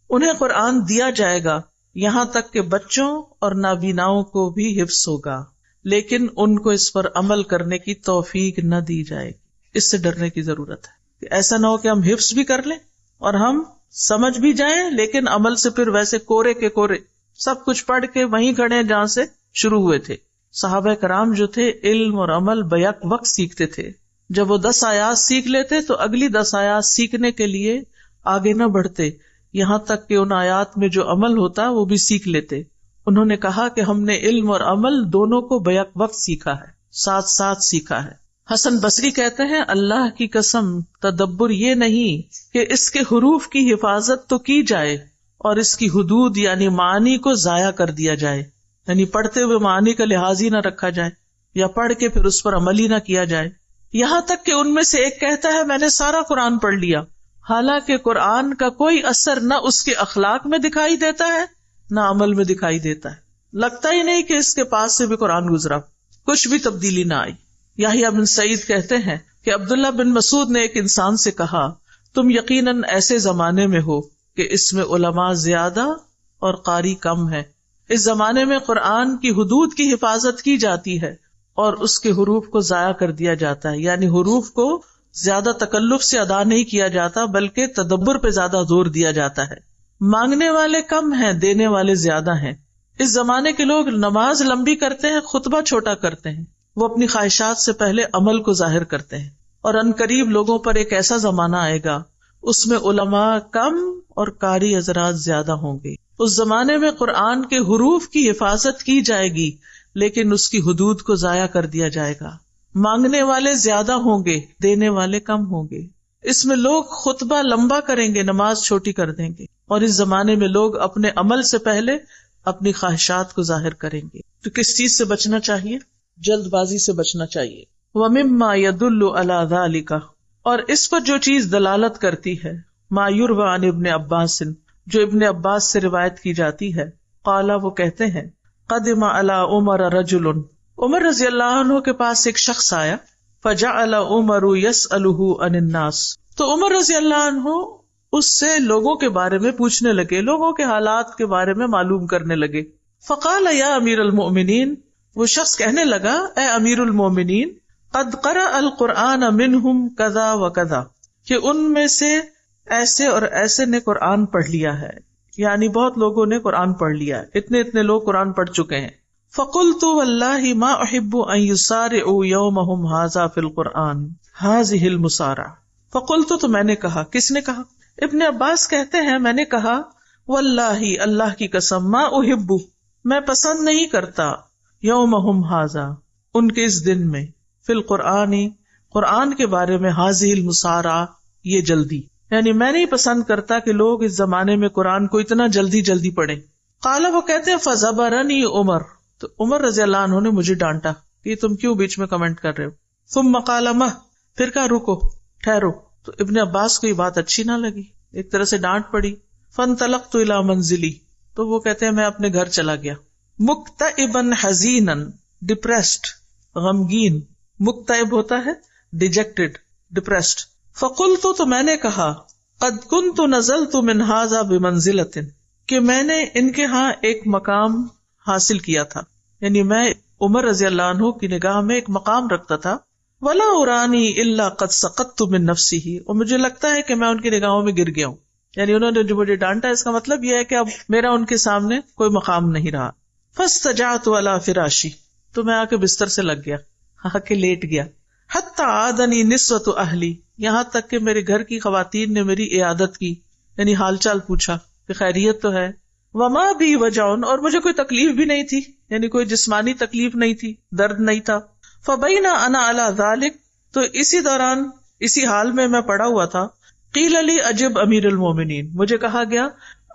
انہیں قرآن دیا جائے گا یہاں تک کہ بچوں اور نابیناؤں کو بھی حفظ ہوگا، لیکن ان کو اس پر عمل کرنے کی توفیق نہ دی جائے گی. اس سے ڈرنے کی ضرورت ہے کہ ایسا نہ ہو کہ ہم حفظ بھی کر لیں اور ہم سمجھ بھی جائیں لیکن عمل سے پھر ویسے کورے کے کورے سب کچھ پڑھ کے وہیں کھڑے ہیں جہاں سے شروع ہوئے تھے. صحابہ کرام جو تھے علم اور عمل بیک وقت سیکھتے تھے. جب وہ 10 آیات سیکھ لیتے تو اگلی 10 آیات سیکھنے کے لیے آگے نہ بڑھتے یہاں تک کہ ان آیات میں جو عمل ہوتا وہ بھی سیکھ لیتے. انہوں نے کہا کہ ہم نے علم اور عمل دونوں کو بیک وقت سیکھا ہے، ساتھ ساتھ سیکھا ہے. حسن بصری کہتے ہیں اللہ کی قسم تدبر یہ نہیں کہ اس کے حروف کی حفاظت تو کی جائے اور اس کی حدود یعنی معنی کو ضائع کر دیا جائے، یعنی پڑھتے ہوئے معنی کا لحاظ ہی نہ رکھا جائے یا پڑھ کے پھر اس پر عمل ہی نہ کیا جائے. یہاں تک کہ ان میں سے ایک کہتا ہے میں نے سارا قرآن پڑھ لیا، حالانکہ قرآن کا کوئی اثر نہ اس کے اخلاق میں دکھائی دیتا ہے نہ عمل میں دکھائی دیتا ہے. لگتا ہی نہیں کہ اس کے پاس سے بھی قرآن گزرا، کچھ بھی تبدیلی نہ آئی. یحییٰ بن سعید کہتے ہیں کہ عبداللہ بن مسعود نے ایک انسان سے کہا تم یقیناً ایسے زمانے میں ہو کہ اس میں علماء زیادہ اور قاری کم ہے. اس زمانے میں قرآن کی حدود کی حفاظت کی جاتی ہے اور اس کے حروف کو ضائع کر دیا جاتا ہے، یعنی حروف کو زیادہ تکلف سے ادا نہیں کیا جاتا بلکہ تدبر پہ زیادہ زور دیا جاتا ہے. مانگنے والے کم ہیں، دینے والے زیادہ ہیں. اس زمانے کے لوگ نماز لمبی کرتے ہیں، خطبہ چھوٹا کرتے ہیں. وہ اپنی خواہشات سے پہلے عمل کو ظاہر کرتے ہیں. اور عنقریب لوگوں پر ایک ایسا زمانہ آئے گا اس میں علماء کم اور قاری حضرات زیادہ ہوں گے. اس زمانے میں قرآن کے حروف کی حفاظت کی جائے گی لیکن اس کی حدود کو ضائع کر دیا جائے گا. مانگنے والے زیادہ ہوں گے، دینے والے کم ہوں گے. اس میں لوگ خطبہ لمبا کریں گے، نماز چھوٹی کر دیں گے. اور اس زمانے میں لوگ اپنے عمل سے پہلے اپنی خواہشات کو ظاہر کریں گے. تو کس چیز سے بچنا چاہیے؟ جلد بازی سے بچنا چاہیے. وَمِمَّا يَدُلُّ عَلَى ذَلِكَ، اور اس پر جو چیز دلالت کرتی ہے، ما يُرْوَى عن ابن عباس، جو ابن عباس سے روایت کی جاتی ہے. قال، وہ کہتے ہیں قدم علی عمر رجل، عمر رضی اللہ عنہ کے پاس ایک شخص آیا. فجعل عمر يسألہ عن الناس، تو عمر رضی اللہ عنہ اس سے لوگوں کے بارے میں پوچھنے لگے، لوگوں کے حالات کے بارے میں معلوم کرنے لگے. فقال یا امیر المؤمنین، وہ شخص کہنے لگا اے امیر المومنین، قد قرأ القرآن منہم کذا و کذا، کہ ان میں سے ایسے اور ایسے نے قرآن پڑھ لیا ہے، یعنی بہت لوگوں نے قرآن پڑھ لیا ہے، اتنے لوگ قرآن پڑھ چکے ہیں. فقلت واللہ ما احب ان یسارعوا یومہم ھذا فی القرآن ھذہ المسارعہ. فقلت، تو میں نے کہا، کس نے کہا؟ ابن عباس کہتے ہیں میں نے کہا واللہ، اللہ کی قسم، ما احب، میں پسند نہیں کرتا، یومہم ھذا، ان کے اس دن میں، فی القرآن، قرآن کے بارے میں، ھذہ المسارعہ، یہ جلدی، یعنی میں نہیں پسند کرتا کہ لوگ اس زمانے میں قرآن کو اتنا جلدی جلدی پڑھیں. قال، وہ کہتے ہیں فزبرنی عمر، تو عمر رضی اللہ عنہ نے مجھے ڈانٹا کہ تم کیوں بیچ میں کمنٹ کر رہے ہو. ثم قال مہ، پھر کہا رکو، ٹھہرو. تو ابن عباس کو یہ بات اچھی نہ لگی، ایک طرح سے ڈانٹ پڑی. فانطلقت الی منزلی، تو وہ کہتے ہیں میں اپنے گھر چلا گیا. مکتئبا حزینا، ڈپریسڈ، غمگین. مکتئب ہوتا ہے ڈیجیکٹڈ، ڈپریسڈ. فقلت، تو میں نے کہا قد كنت نزلت من هذا بمنزلۃ، کہ میں نے ان کے ہاں ایک مقام حاصل کیا تھا، یعنی میں عمر رضی اللہ عنہ کی نگاہ میں ایک مقام رکھتا تھا. ولا ارانی الا قد سقطت من نفسه، اور مجھے لگتا ہے کہ میں ان کی نگاہوں میں گر گیا ہوں. یعنی انہوں نے جو مجھے ڈانٹا اس کا مطلب یہ ہے کہ اب میرا ان کے سامنے کوئی مقام نہیں رہا. فاستجعت علی فراشی، تو میں آ کے بستر سے لگ گیا، آ کے لیٹ گیا. حتی عادنی نسوۃ اہلی، یہاں تک کہ میرے گھر کی خواتین نے میری عیادت کی، یعنی حال چال پوچھا کہ خیریت تو ہے. وما بھی وجعن، اور مجھے کوئی تکلیف بھی نہیں تھی، یعنی کوئی جسمانی تکلیف نہیں تھی، درد نہیں تھا. فبینا انا علی ذلک، تو اسی دوران، اسی حال میں پڑا ہوا تھا. قیل لی اجب امیر المومنین، مجھے کہا گیا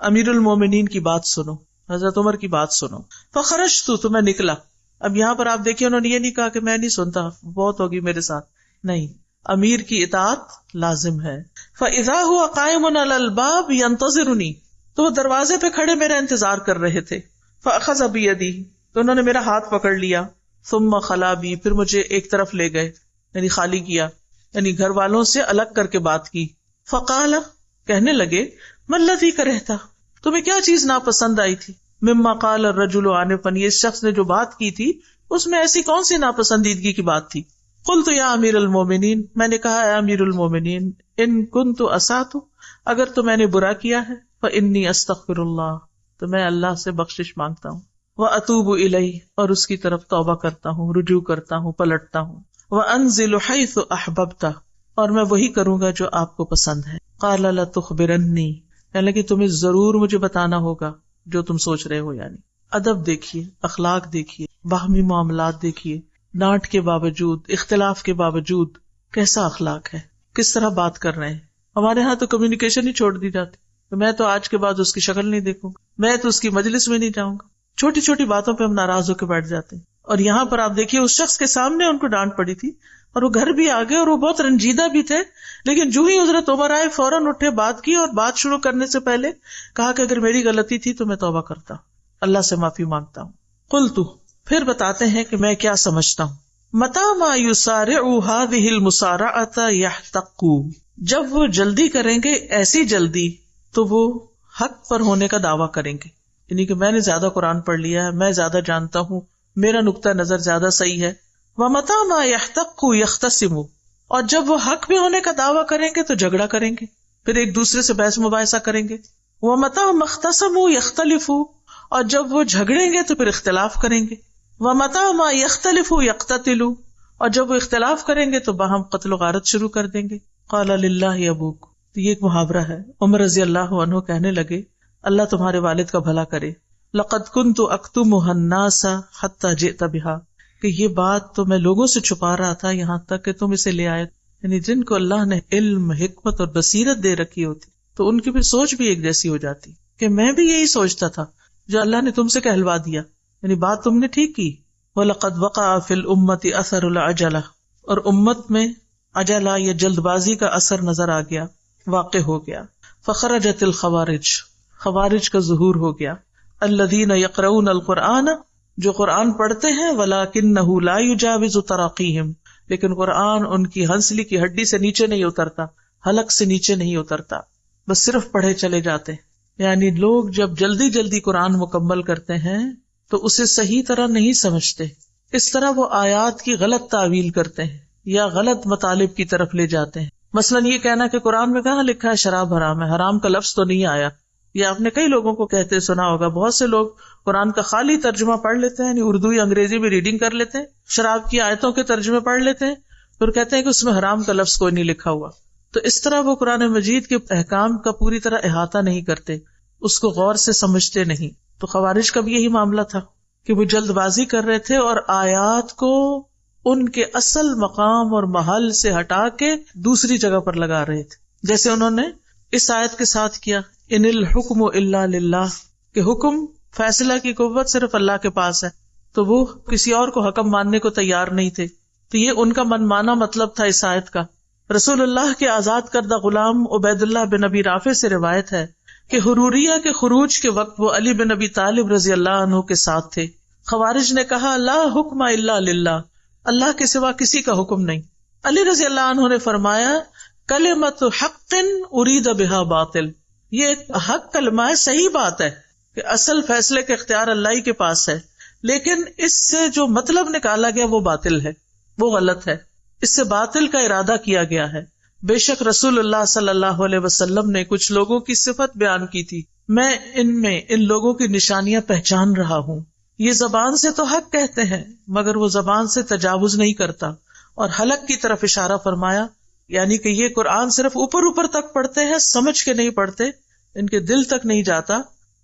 امیر المومنین کی بات سنو، حضرت عمر کی بات سنو. فخرجت، تو میں نکلا. اب یہاں پر آپ دیکھیے انہوں نے یہ نہیں کہا کہ میں نہیں سنتا، بہت ہوگی میرے ساتھ، نہیں، امیر کی اطاعت لازم ہے. فاذا هو قائم علی الباب ينتظرنی، تو وہ دروازے پہ کھڑے میرا انتظار کر رہے تھے. فاخذ بیدی، تو انہوں نے میرا ہاتھ پکڑ لیا. ثم خلا بی، پھر مجھے ایک طرف لے گئے، یعنی خالی کیا، یعنی گھر والوں سے الگ کر کے بات کی. فقال، کہنے لگے، ما الذی کرہتا، تمہیں کیا چیز ناپسند آئی تھی؟ مما قال الرجل آنفا، اس شخص نے جو بات کی تھی اس میں ایسی کون سی ناپسندیدگی کی بات تھی؟ قلت یا امیر المومنین، میں نے کہا اے امیر المومنین، ان کنت اسأت، اگر تو میں نے برا کیا ہے، فانی استغفر اللہ، تو میں اللہ سے بخشش مانگتا ہوں. واتوب الیہ، اور اس کی طرف توبہ کرتا ہوں، رجوع کرتا ہوں، پلٹتا ہوں. وانزل حیث احببت، اور میں وہی کروں گا جو آپ کو پسند ہے. قال لتخبرنی، کہنے لگے تمہیں ضرور مجھے بتانا ہوگا جو تم سوچ رہے ہو. یعنی ادب دیکھیے، اخلاق دیکھیے، باہمی معاملات دیکھیے، ڈانٹ کے باوجود، اختلاف کے باوجود کیسا اخلاق ہے، کس طرح بات کر رہے ہیں. ہمارے ہاں تو کمیونیکیشن ہی چھوڑ دی جاتی، میں تو آج کے بعد اس کی شکل نہیں دیکھوں گا، میں تو اس کی مجلس میں نہیں جاؤں گا. چھوٹی چھوٹی باتوں پہ ہم ناراض ہو کے بیٹھ جاتے ہیں. اور یہاں پر آپ دیکھیے اس شخص کے سامنے ان کو ڈانٹ پڑی تھی اور وہ گھر بھی آ گئے اور وہ بہت رنجیدہ بھی تھے، لیکن جو ہی حضرت عمر آئے فوراً اٹھے، بات کی، اور بات شروع کرنے سے پہلے کہا کہ اگر میری غلطی تھی تو میں توبہ کرتا ہوں، اللہ سے معافی مانگتا ہوں. قلت، پھر بتاتے ہیں کہ میں کیا سمجھتا ہوں. متى ما يسارع هذه المسارعة يحتق، جب وہ جلدی کریں گے، ایسی جلدی، تو وہ حق پر ہونے کا دعویٰ کریں گے، یعنی کہ میں نے زیادہ قرآن پڑھ لیا ہے، میں زیادہ جانتا ہوں، میرا نقطہ نظر زیادہ صحیح ہے. ومتى ما يحتق يختصم، اور جب وہ حق میں ہونے کا دعویٰ کریں گے تو جھگڑا کریں گے، پھر ایک دوسرے سے بحث مباحثہ کریں گے. ومتى ما اختصموا يختلفوا، اور جب وہ جھگڑیں گے تو پھر اختلاف کریں گے. ومتى ما يختلفوا يقتتلوا، اور جب وہ اختلاف کریں گے تو باہم قتل و غارت شروع کر دیں گے. قال للہ ابوک، تو یہ ایک محاورہ ہے. عمر رضی اللہ عنہ کہنے لگے اللہ تمہارے والد کا بھلا کرے. لقد كنت اكتمها الناس حتى جئت بها، کہ یہ بات تو میں لوگوں سے چھپا رہا تھا یہاں تک کہ تم اسے لے آئے. یعنی جن کو اللہ نے علم، حکمت اور بصیرت دے رکھی ہوتی تو ان کی بھی سوچ بھی ایک جیسی ہو جاتی کہ میں بھی یہی سوچتا تھا جو اللہ نے تم سے کہلوا دیا، یعنی بات تم نے ٹھیک کی. وَلَقَدْ وَقَعَ فِي الْأُمَّةِ أَثَرُ الْعَجَلَةِ، اور امت میں عجلہ یا جلد بازی کا اثر نظر آ گیا، واقع ہو گیا. فخرجت الخوارج، خوارج کا ظہور ہو گیا. الذین یقرؤون القرآن، جو قرآن پڑھتے ہیں، ولکنہ لا یجاوز تراقیہم، لیکن قرآن ان کی ہنسلی کی ہڈی سے نیچے نہیں اترتا، حلق سے نیچے نہیں اترتا، بس صرف پڑھے چلے جاتے. یعنی لوگ جب جلدی جلدی قرآن مکمل کرتے ہیں تو اسے صحیح طرح نہیں سمجھتے، اس طرح وہ آیات کی غلط تعویل کرتے ہیں یا غلط مطالب کی طرف لے جاتے ہیں. مثلاً یہ کہنا کہ قرآن میں کہاں لکھا ہے شراب حرام ہے، حرام کا لفظ تو نہیں آیا. یہ آپ نے کئی لوگوں کو کہتے سنا ہوگا. بہت سے لوگ قرآن کا خالی ترجمہ پڑھ لیتے ہیں، یعنی اردو یا انگریزی میں ریڈنگ کر لیتے ہیں، شراب کی آیتوں کے ترجمے پڑھ لیتے ہیں، پھر کہتے ہیں کہ اس میں حرام کا لفظ کوئی نہیں لکھا ہوا. تو اس طرح وہ قرآن مجید کے احکام کا پوری طرح احاطہ نہیں کرتے، اس کو غور سے سمجھتے نہیں. تو خوارج کا بھی یہی معاملہ تھا کہ وہ جلد بازی کر رہے تھے اور آیات کو ان کے اصل مقام اور محل سے ہٹا کے دوسری جگہ پر لگا رہے تھے. جیسے انہوں نے اس آیت کے ساتھ کیا، ان الحکم الا للہ، کہ حکم، فیصلہ کی قوت صرف اللہ کے پاس ہے، تو وہ کسی اور کو حکم ماننے کو تیار نہیں تھے. تو یہ ان کا من مانا مطلب تھا اس آیت کا. رسول اللہ کے آزاد کردہ غلام عبید اللہ بن ابی رافع سے روایت ہے کہ حروریہ کے خروج کے وقت وہ علی بن ابی طالب رضی اللہ عنہ کے ساتھ تھے. خوارج نے کہا لا حکم الا للہ، اللہ کے سوا کسی کا حکم نہیں. علی رضی اللہ عنہ نے فرمایا کلمۃ حق ارید بہا باطل، یہ ایک حق کلمہ ہے، صحیح بات ہے کہ اصل فیصلے کا اختیار اللہ ہی کے پاس ہے، لیکن اس سے جو مطلب نکالا گیا وہ باطل ہے، وہ غلط ہے، اس سے باطل کا ارادہ کیا گیا ہے. بے شک رسول اللہ صلی اللہ علیہ وسلم نے کچھ لوگوں کی صفت بیان کی تھی، میں ان لوگوں کی نشانیاں پہچان رہا ہوں. یہ زبان سے تو حق کہتے ہیں مگر وہ زبان سے تجاوز نہیں کرتا. اور حلق کی طرف اشارہ فرمایا، یعنی کہ یہ قرآن صرف اوپر تک پڑھتے ہیں، سمجھ کے نہیں پڑھتے، ان کے دل تک نہیں جاتا،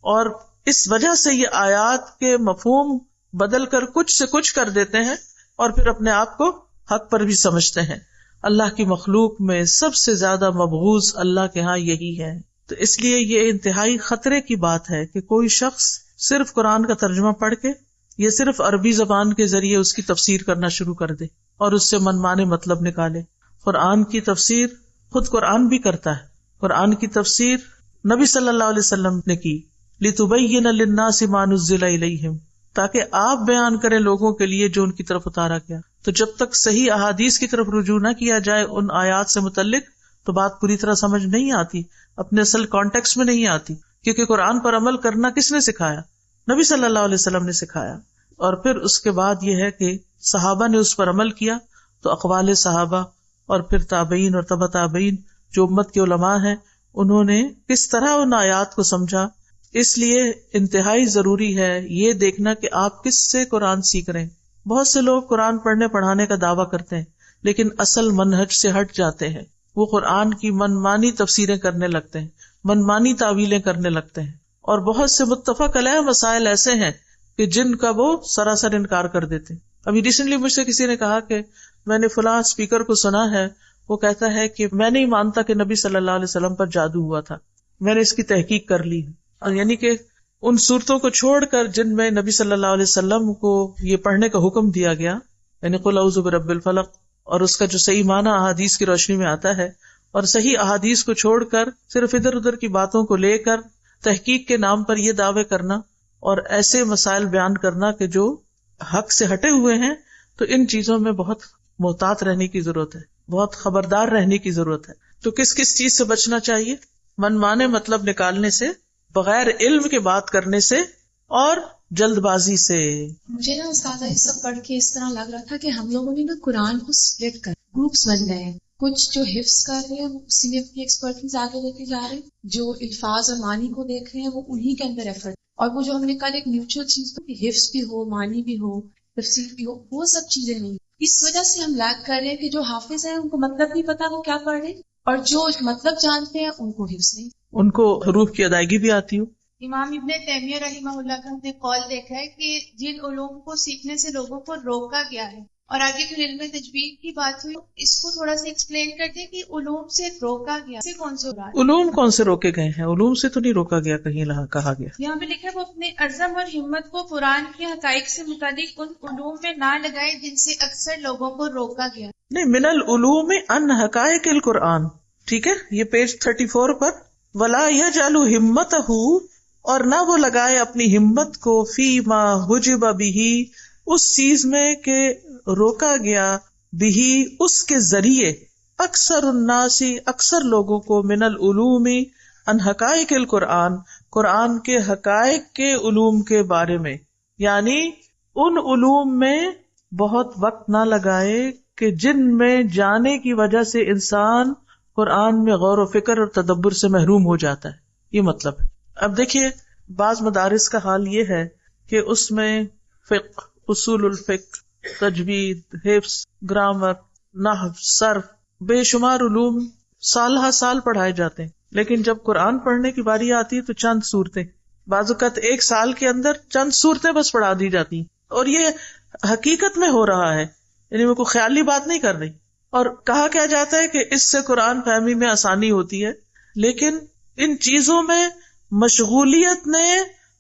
اور اس وجہ سے یہ آیات کے مفہوم بدل کر کچھ سے کچھ کر دیتے ہیں اور پھر اپنے آپ کو حق پر بھی سمجھتے ہیں. اللہ کی مخلوق میں سب سے زیادہ مبغوض اللہ کے ہاں یہی ہے. تو اس لیے یہ انتہائی خطرے کی بات ہے کہ کوئی شخص صرف قرآن کا ترجمہ پڑھ کے یا صرف عربی زبان کے ذریعے اس کی تفسیر کرنا شروع کر دے اور اس سے من مانے مطلب نکالے. قرآن کی تفسیر خود قرآن بھی کرتا ہے. قرآن کی تفسیر نبی صلی اللہ علیہ وسلم نے کی لِتُبَيِّنَ لِلنَّاسِ مَا نُزِّلَ إِلَيْهِمْ، تاکہ آپ بیان کریں لوگوں کے لیے جو ان کی طرف اتارا گیا. تو جب تک صحیح احادیث کی طرف رجوع نہ کیا جائے ان آیات سے متعلق تو بات پوری طرح سمجھ نہیں آتی، اپنے اصل کانٹیکسٹ میں نہیں آتی. کیونکہ قرآن پر عمل کرنا کس نے سکھایا؟ نبی صلی اللہ علیہ وسلم نے سکھایا. اور پھر اس کے بعد یہ ہے کہ صحابہ نے اس پر عمل کیا تو اقوال صحابہ اور پھر تابعین اور تبع تابعین جو امت کے علماء ہیں انہوں نے کس طرح ان آیات کو سمجھا. اس لیے انتہائی ضروری ہے یہ دیکھنا کہ آپ کس سے قرآن سیکھ رہے ہیں. بہت سے لوگ قرآن پڑھنے پڑھانے کا دعویٰ کرتے ہیں لیکن اصل منہج سے ہٹ جاتے ہیں. وہ قرآن کی منمانی تفسیریں کرنے لگتے ہیں، منمانی تعویلیں کرنے لگتے ہیں، اور بہت سے متفق علیہ مسائل ایسے ہیں کہ جن کا وہ سراسر انکار کر دیتے ہیں. ابھی ریسنٹلی مجھ سے کسی نے کہا کہ میں نے فلاں اسپیکر کو سنا ہے، وہ کہتا ہے کہ میں نہیں مانتا کہ نبی صلی اللہ علیہ وسلم پر جادو ہوا تھا، میں نے اس کی تحقیق کر لی. اور یعنی کہ ان صورتوں کو چھوڑ کر جن میں نبی صلی اللہ علیہ وسلم کو یہ پڑھنے کا حکم دیا گیا، یعنی قل اعوذ برب الفلق، اور اس کا جو صحیح معنی احادیث کی روشنی میں آتا ہے، اور صحیح احادیث کو چھوڑ کر صرف ادھر ادھر کی باتوں کو لے کر تحقیق کے نام پر یہ دعوے کرنا اور ایسے مسائل بیان کرنا کہ جو حق سے ہٹے ہوئے ہیں، تو ان چیزوں میں بہت محتاط رہنے کی ضرورت ہے، بہت خبردار رہنے کی ضرورت ہے. تو کس کس چیز سے بچنا چاہیے؟ من مانے مطلب نکالنے سے، بغیر علم کے بات کرنے سے، اور جلد بازی سے. مجھے نا استاذہ یہ سب پڑھ کے اس طرح لگ رہا تھا کہ ہم لوگوں نے نا قرآن کو سپلٹ کر گروپس بن گئے ہیں. کچھ جو حفظ کر رہے ہیں اسی میں اپنی ایکسپرٹیز آگے لے کے جا رہے ہیں، جو الفاظ اور معنی کو دیکھ رہے ہیں وہ انہی کے اندر ایفرٹ، اور وہ جو ہم نے کل ایک میوچل چیز کہ حفظ بھی ہو، معنی بھی ہو، تفسیر بھی ہو، وہ سب چیزیں نہیں. اس وجہ سے ہم لیک کر رہے ہیں کہ جو حافظ ہیں ان کو مطلب نہیں پتا وہ کیا پڑھ رہے، اور جو مطلب جانتے ہیں ان کو حفظ نہیں، ان کو حروف کی ادائیگی بھی آتی ہو. امام ابن تیمیہ رحمہ اللہ کا ہم نے قول دیکھا ہے کہ جن علوم کو سیکھنے سے لوگوں کو روکا گیا ہے، اور آگے پھر علم تجوید کی بات ہوئی، اس کو تھوڑا سا ایکسپلین کر دیں کہ علوم سے روکا گیا سے کون سے علوم کون سے روکے گئے ہیں؟ علوم سے تو نہیں روکا گیا، کہیں کہا گیا. یہاں پہ لکھا ہے وہ اپنے عزم اور ہمت کو قرآن کے حقائق سے متعلق ان علوم میں نہ لگائے جن سے اکثر لوگوں کو روکا گیا. نہیں، من العلوم ان حقائق القرآن، ٹھیک ہے، یہ پیج 34 پر. ولا یجعل ہمتہ، اور نہ وہ لگائے اپنی ہمت کو فی ما حجب بہ، اس چیز میں کہ روکا گیا بہ، اس کے ذریعے، اکثر الناس، اکثر لوگوں کو، من العلوم ان حقائق القرآن، قرآن کے حقائق کے علوم کے بارے میں، یعنی ان علوم میں بہت وقت نہ لگائے کہ جن میں جانے کی وجہ سے انسان قرآن میں غور و فکر اور تدبر سے محروم ہو جاتا ہے. یہ مطلب ہے. اب دیکھیے بعض مدارس کا حال یہ ہے کہ اس میں فقہ، اصول الفقہ، تجوید، حفظ، گرامر، نحو، صرف، بے شمار علوم سال ہا سال پڑھائے جاتے ہیں، لیکن جب قرآن پڑھنے کی باری آتی ہے تو چند صورتیں، بعض اوقات ایک سال کے اندر چند صورتیں بس پڑھا دی جاتی ہیں. اور یہ حقیقت میں ہو رہا ہے، یعنی میں کوئی خیالی بات نہیں کر رہی. اور کہا کیا جاتا ہے کہ اس سے قرآن فہمی میں آسانی ہوتی ہے، لیکن ان چیزوں میں مشغولیت نے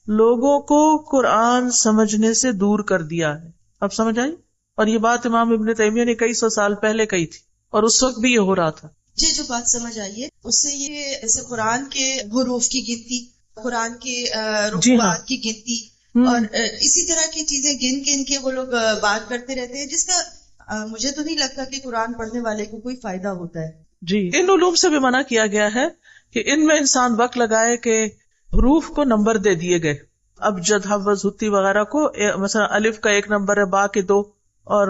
لوگوں کو قرآن سمجھنے سے دور کر دیا ہے. اب سمجھ آئی؟ اور یہ بات امام ابن تیمیہ نے کئی سو سال پہلے کہی تھی، اور اس وقت بھی یہ ہو رہا تھا. مجھے جو بات سمجھ آئی ہے اس سے یہ جیسے قرآن کے حروف کی گنتی، قرآن کے رکوعات کی گنتی، اور اسی طرح کی چیزیں گن کے وہ لوگ بات کرتے رہتے ہیں، جس کا مجھے تو نہیں لگتا کہ قرآن پڑھنے والے کو کوئی فائدہ ہوتا ہے. جی، ان علوم سے بھی منع کیا گیا ہے کہ ان میں انسان وقت لگائے کہ حروف کو نمبر دے دیے گئے. ابجد، حفظ، حتی وغیرہ کو مثلا الف کا 1 نمبر ہے، با کے 2، اور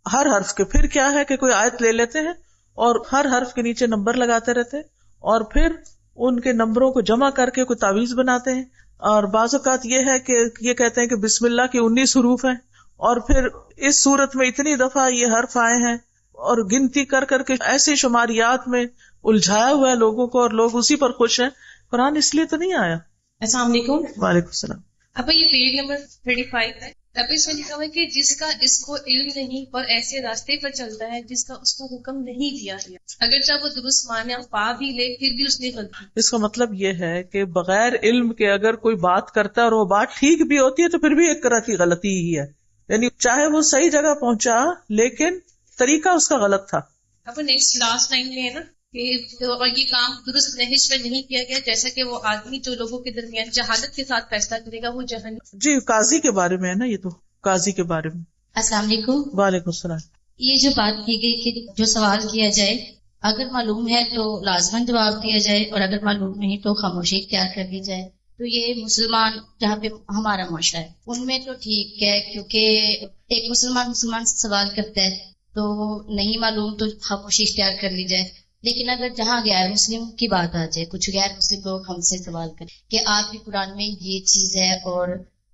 ہر حرف کے پھر کیا ہے کہ کوئی آیت لے لیتے ہیں اور ہر حرف کے نیچے نمبر لگاتے رہتے ہیں، اور پھر ان کے نمبروں کو جمع کر کے کوئی تعویذ بناتے ہیں. اور بعض اوقات یہ ہے کہ یہ کہتے ہیں کہ بسم اللہ کے 19 حروف ہیں، اور پھر اس صورت میں اتنی دفعہ یہ حرف آئے ہیں، اور گنتی کر کے ایسی شماریات میں الجھایا ہوا ہے لوگوں کو، اور لوگ اسی پر خوش ہیں. قرآن اس لیے تو نہیں آیا. السلام علیکم. وعلیکم السلام. اب یہ پیج نمبر 35 ہے. اب اس میں لکھا ہوا ہے کہ جس کا اس کو علم نہیں اور ایسے راستے پر چلتا ہے جس کا اس کو حکم نہیں دیا گیا، اگرچہ وہ درست مانے اور پا بھی لے پھر بھی اس نے غلطی۔ اس کا مطلب یہ ہے کہ بغیر علم کے اگر کوئی بات کرتا ہے اور وہ بات ٹھیک بھی ہوتی ہے تو پھر بھی ایک طرح کی غلطی ہی ہے، یعنی چاہے وہ صحیح جگہ پہنچا لیکن طریقہ اس کا غلط تھا۔ اب نیکسٹ لاسٹ لائن میں ہے نا کہ اور یہ کام درست نہج میں نہیں کیا گیا، جیسا کہ وہ آدمی جو لوگوں کے درمیان جہالت کے ساتھ فیصلہ کرے گا وہ جہنم۔ جی قاضی کے بارے میں ہے نا، یہ تو قاضی کے بارے میں۔ السلام علیکم۔ وعلیکم السلام۔ یہ جو بات کی گئی کہ جو سوال کیا جائے اگر معلوم ہے تو لازماً جواب دیا جائے اور اگر معلوم نہیں تو خاموشی اختیار کر لی جائے، تو یہ مسلمان جہاں پہ ہمارا معاشرہ ہے ان میں تو ٹھیک ہے، کیونکہ ایک مسلمان سے سوال کرتا ہے تو نہیں معلوم تو خاموشی اختیار کر لی جائے، لیکن اگر جہاں غیر مسلم کی بات آ جائے، کچھ غیر مسلم لوگ ہم سے سوال کریں کہ آپ کے قرآن میں یہ چیز ہے اور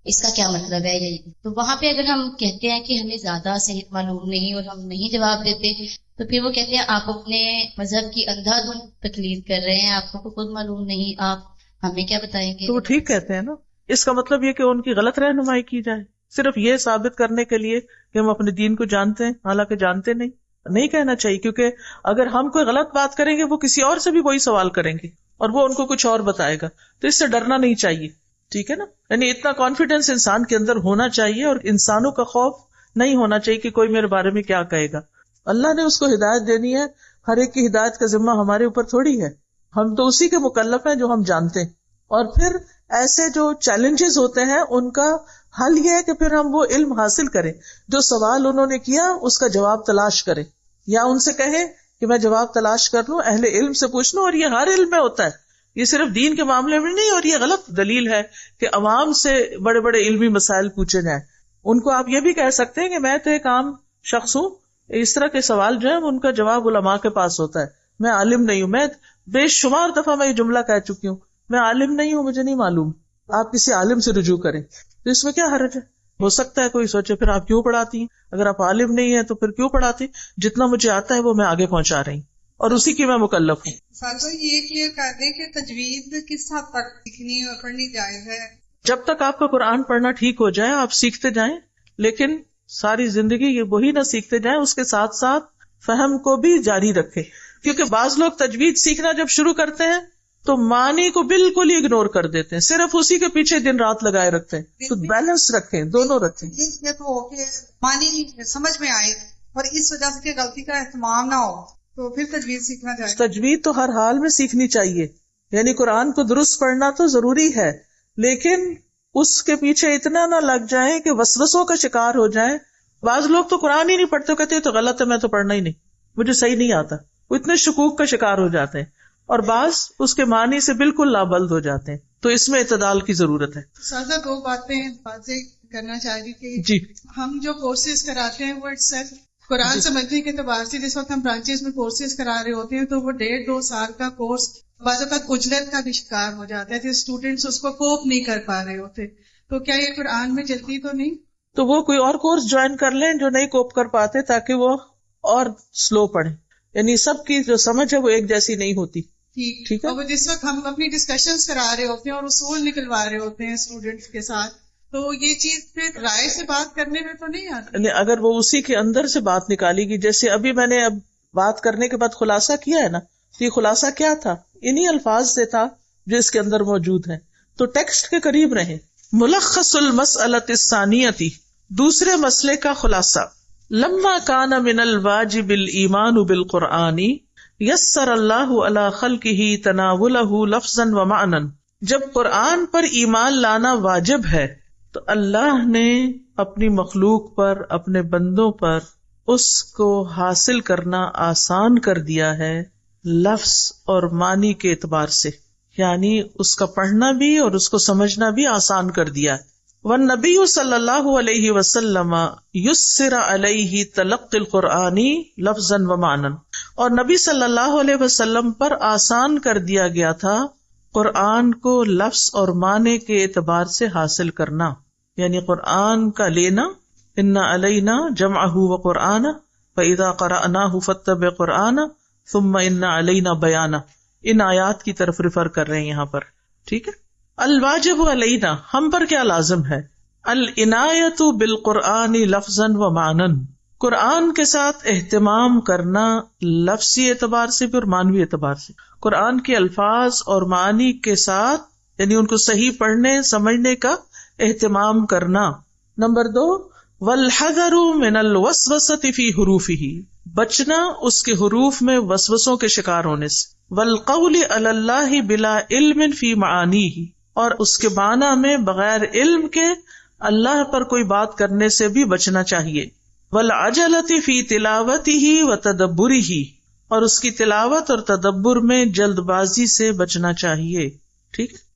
اس کا کیا مطلب ہے، تو وہاں پہ اگر ہم کہتے ہیں کہ ہمیں زیادہ صحیح معلوم نہیں اور ہم نہیں جواب دیتے، تو پھر وہ کہتے ہیں آپ اپنے مذہب کی اندھا دھند تقلید کر رہے ہیں، آپ کو خود معلوم نہیں، آپ ہمیں کیا بتائیں گے؟ تو وہ ٹھیک کہتے ہیں نا، اس کا مطلب یہ کہ ان کی غلط رہنمائی کی جائے صرف یہ ثابت کرنے کے لیے کہ ہم اپنے دین کو جانتے ہیں، حالانکہ جانتے نہیں کہنا چاہیے، کیونکہ اگر ہم کوئی غلط بات کریں گے وہ کسی اور سے بھی وہی سوال کریں گے اور وہ ان کو کچھ اور بتائے گا، تو اس سے ڈرنا نہیں چاہیے، ٹھیک ہے نا؟ یعنی اتنا کانفیڈینس انسان کے اندر ہونا چاہیے اور انسانوں کا خوف نہیں ہونا چاہیے کہ کوئی میرے بارے میں کیا کہے گا۔ اللہ نے اس کو ہدایت دینی ہے، ہر ایک کی ہدایت کا ذمہ ہمارے اوپر تھوڑی ہے، ہم تو اسی کے مکلف ہیں جو ہم جانتے ہیں، اور پھر ایسے جو چیلنجز ہوتے ہیں ان کا حل یہ ہے کہ پھر ہم وہ علم حاصل کریں، جو سوال انہوں نے کیا اس کا جواب تلاش کریں، یا ان سے کہیں کہ میں جواب تلاش کر لوں، اہل علم سے پوچھ لوں، اور یہ ہر علم میں ہوتا ہے، یہ صرف دین کے معاملے میں نہیں، اور یہ غلط دلیل ہے کہ عوام سے بڑے بڑے علمی مسائل پوچھے جائیں۔ ان کو آپ یہ بھی کہہ سکتے ہیں کہ میں تو ایک عام شخص ہوں، اس طرح کے سوال جو ہے ان کا جواب علماء کے پاس ہوتا ہے، میں عالم نہیں ہوں، میں بے شمار دفعہ میں یہ جملہ کہہ چکی ہوں، میں عالم نہیں ہوں، مجھے نہیں معلوم، آپ کسی عالم سے رجوع کریں، تو اس میں کیا حرج ہے؟ ہو سکتا ہے کوئی سوچے پھر آپ کیوں پڑھاتی ہیں، اگر آپ عالم نہیں ہیں تو پھر کیوں پڑھاتی؟ جتنا مجھے آتا ہے وہ میں آگے پہنچا رہی ہوں اور اسی کی میں مکلف ہوں۔ ساتھ یہ کلیئر کر دیں کہ تجوید کس حد تک سیکھنی اور پڑھنی جائز ہے؟ جب تک آپ کا قرآن پڑھنا ٹھیک ہو جائے آپ سیکھتے جائیں، لیکن ساری زندگی یہ وہی نہ سیکھتے جائیں، اس کے ساتھ ساتھ فہم کو بھی جاری رکھیں، کیونکہ بعض لوگ تجوید سیکھنا جب شروع کرتے ہیں تو معنی کو بالکل ہی اگنور کر دیتے ہیں، صرف اسی کے پیچھے دن رات لگائے رکھتے ہیں، تو بیلنس رکھیں، دونوں رکھیں۔ یہ تو ہو کہ معنی سمجھ میں آئے اور اس وجہ سے کہ غلطی کا اہتمام نہ ہو تو پھر تجوید سیکھنا چاہیے۔ تجوید تو ہر حال میں سیکھنی چاہیے، یعنی قرآن کو درست پڑھنا تو ضروری ہے، لیکن اس کے پیچھے اتنا نہ لگ جائیں کہ وسوسوں کا شکار ہو جائیں۔ بعض لوگ تو قرآن ہی نہیں پڑھتے، کہتے ہیں تو غلط ہے، میں تو پڑھنا ہی نہیں، مجھے صحیح نہیں آتا، وہ اتنے شکوک کا شکار ہو جاتے ہیں، اور بعض اس کے معنی سے بالکل لابلد ہو جاتے ہیں، تو اس میں اعتدال کی ضرورت ہے۔ سادہ دو باتیں واضح کرنا چاہ رہی کہ جی، ہم جو کورسز کراتے ہیں وہ قرآن سمجھنے کے اعتبار سے جس وقت ہم برانچز میں کورسز کرا رہے ہوتے ہیں تو وہ 1.5-2 سال کا کورس بعض اوقات اجلت کا بھی شکار ہو جاتا ہے کہ اسٹوڈینٹس اس کو کوپ نہیں کر پا رہے ہوتے، تو کیا یہ قرآن میں جلدی تو نہیں؟ تو وہ کوئی اور کورس جوائن کر لیں جو نہیں کوپ کر پاتے، تاکہ وہ اور سلو پڑھیں، یعنی سب کی جو سمجھ ہے وہ ایک جیسی نہیں ہوتی۔ ٹھیک ہے، اور جس وقت ہم اپنی ڈسکشنز کرا رہے ہوتے ہیں اور اصول نکلوا رہے ہوتے ہیں اسٹوڈینٹس کے ساتھ، تو یہ چیز پھر رائے سے بات کرنے میں تو نہیں آتی، اگر وہ اسی کے اندر سے بات نکالی گی، جیسے ابھی میں نے اب بات کرنے کے بعد خلاصہ کیا ہے نا، تو یہ خلاصہ کیا تھا؟ انہی الفاظ سے تھا جو اس کے اندر موجود ہیں، تو ٹیکسٹ کے قریب رہیں۔ ملخص المسألۃ الثانیۃ، دوسرے مسئلے کا خلاصہ، لما کان من الواجب الایمان بالقرآن یسر اللہ علی خلقہ تناولہ لفظا و معنی، جب قرآن پر ایمان لانا واجب ہے تو اللہ نے اپنی مخلوق پر، اپنے بندوں پر اس کو حاصل کرنا آسان کر دیا ہے لفظ اور معنی کے اعتبار سے، یعنی اس کا پڑھنا بھی اور اس کو سمجھنا بھی آسان کر دیا ہے۔ والنبی صلی اللہ علیہ وسلم یسر علیہ تلقی القرآن لفظا و معنی، اور نبی صلی اللہ علیہ وسلم پر آسان کر دیا گیا تھا قرآن کو لفظ اور معنی کے اعتبار سے حاصل کرنا، یعنی قرآن کا لینا، ان علینا جمعہ وقرآن فاذا قرأناہ فاتبع قرآن ثم ان علینا بیانہ، ان آیات کی طرف ریفر کر رہے ہیں یہاں پر، ٹھیک ہے۔ الواجب علینا، ہم پر کیا لازم ہے؟ العنایۃ بالقرآن لفظا و معنی، قرآن کے ساتھ اہتمام کرنا لفظی اعتبار سے بھی اور معنوی اعتبار سے، قرآن کے الفاظ اور معنی کے ساتھ یعنی ان کو صحیح پڑھنے سمجھنے کا اہتمام کرنا۔ نمبر 2، والحذر من الوسوسة فی حروفہ، بچنا اس کے حروف میں وسوسوں کے شکار ہونے سے، والقول علی اللہ بلا علم فی معانیہ، اور اس کے معنی میں بغیر علم کے اللہ پر کوئی بات کرنے سے بھی بچنا چاہیے، والعجلۃ فی تلاوتہ وتدبرہ، اور اس کی تلاوت اور تدبر میں جلد بازی سے بچنا چاہیے۔ ٹھیک ہے۔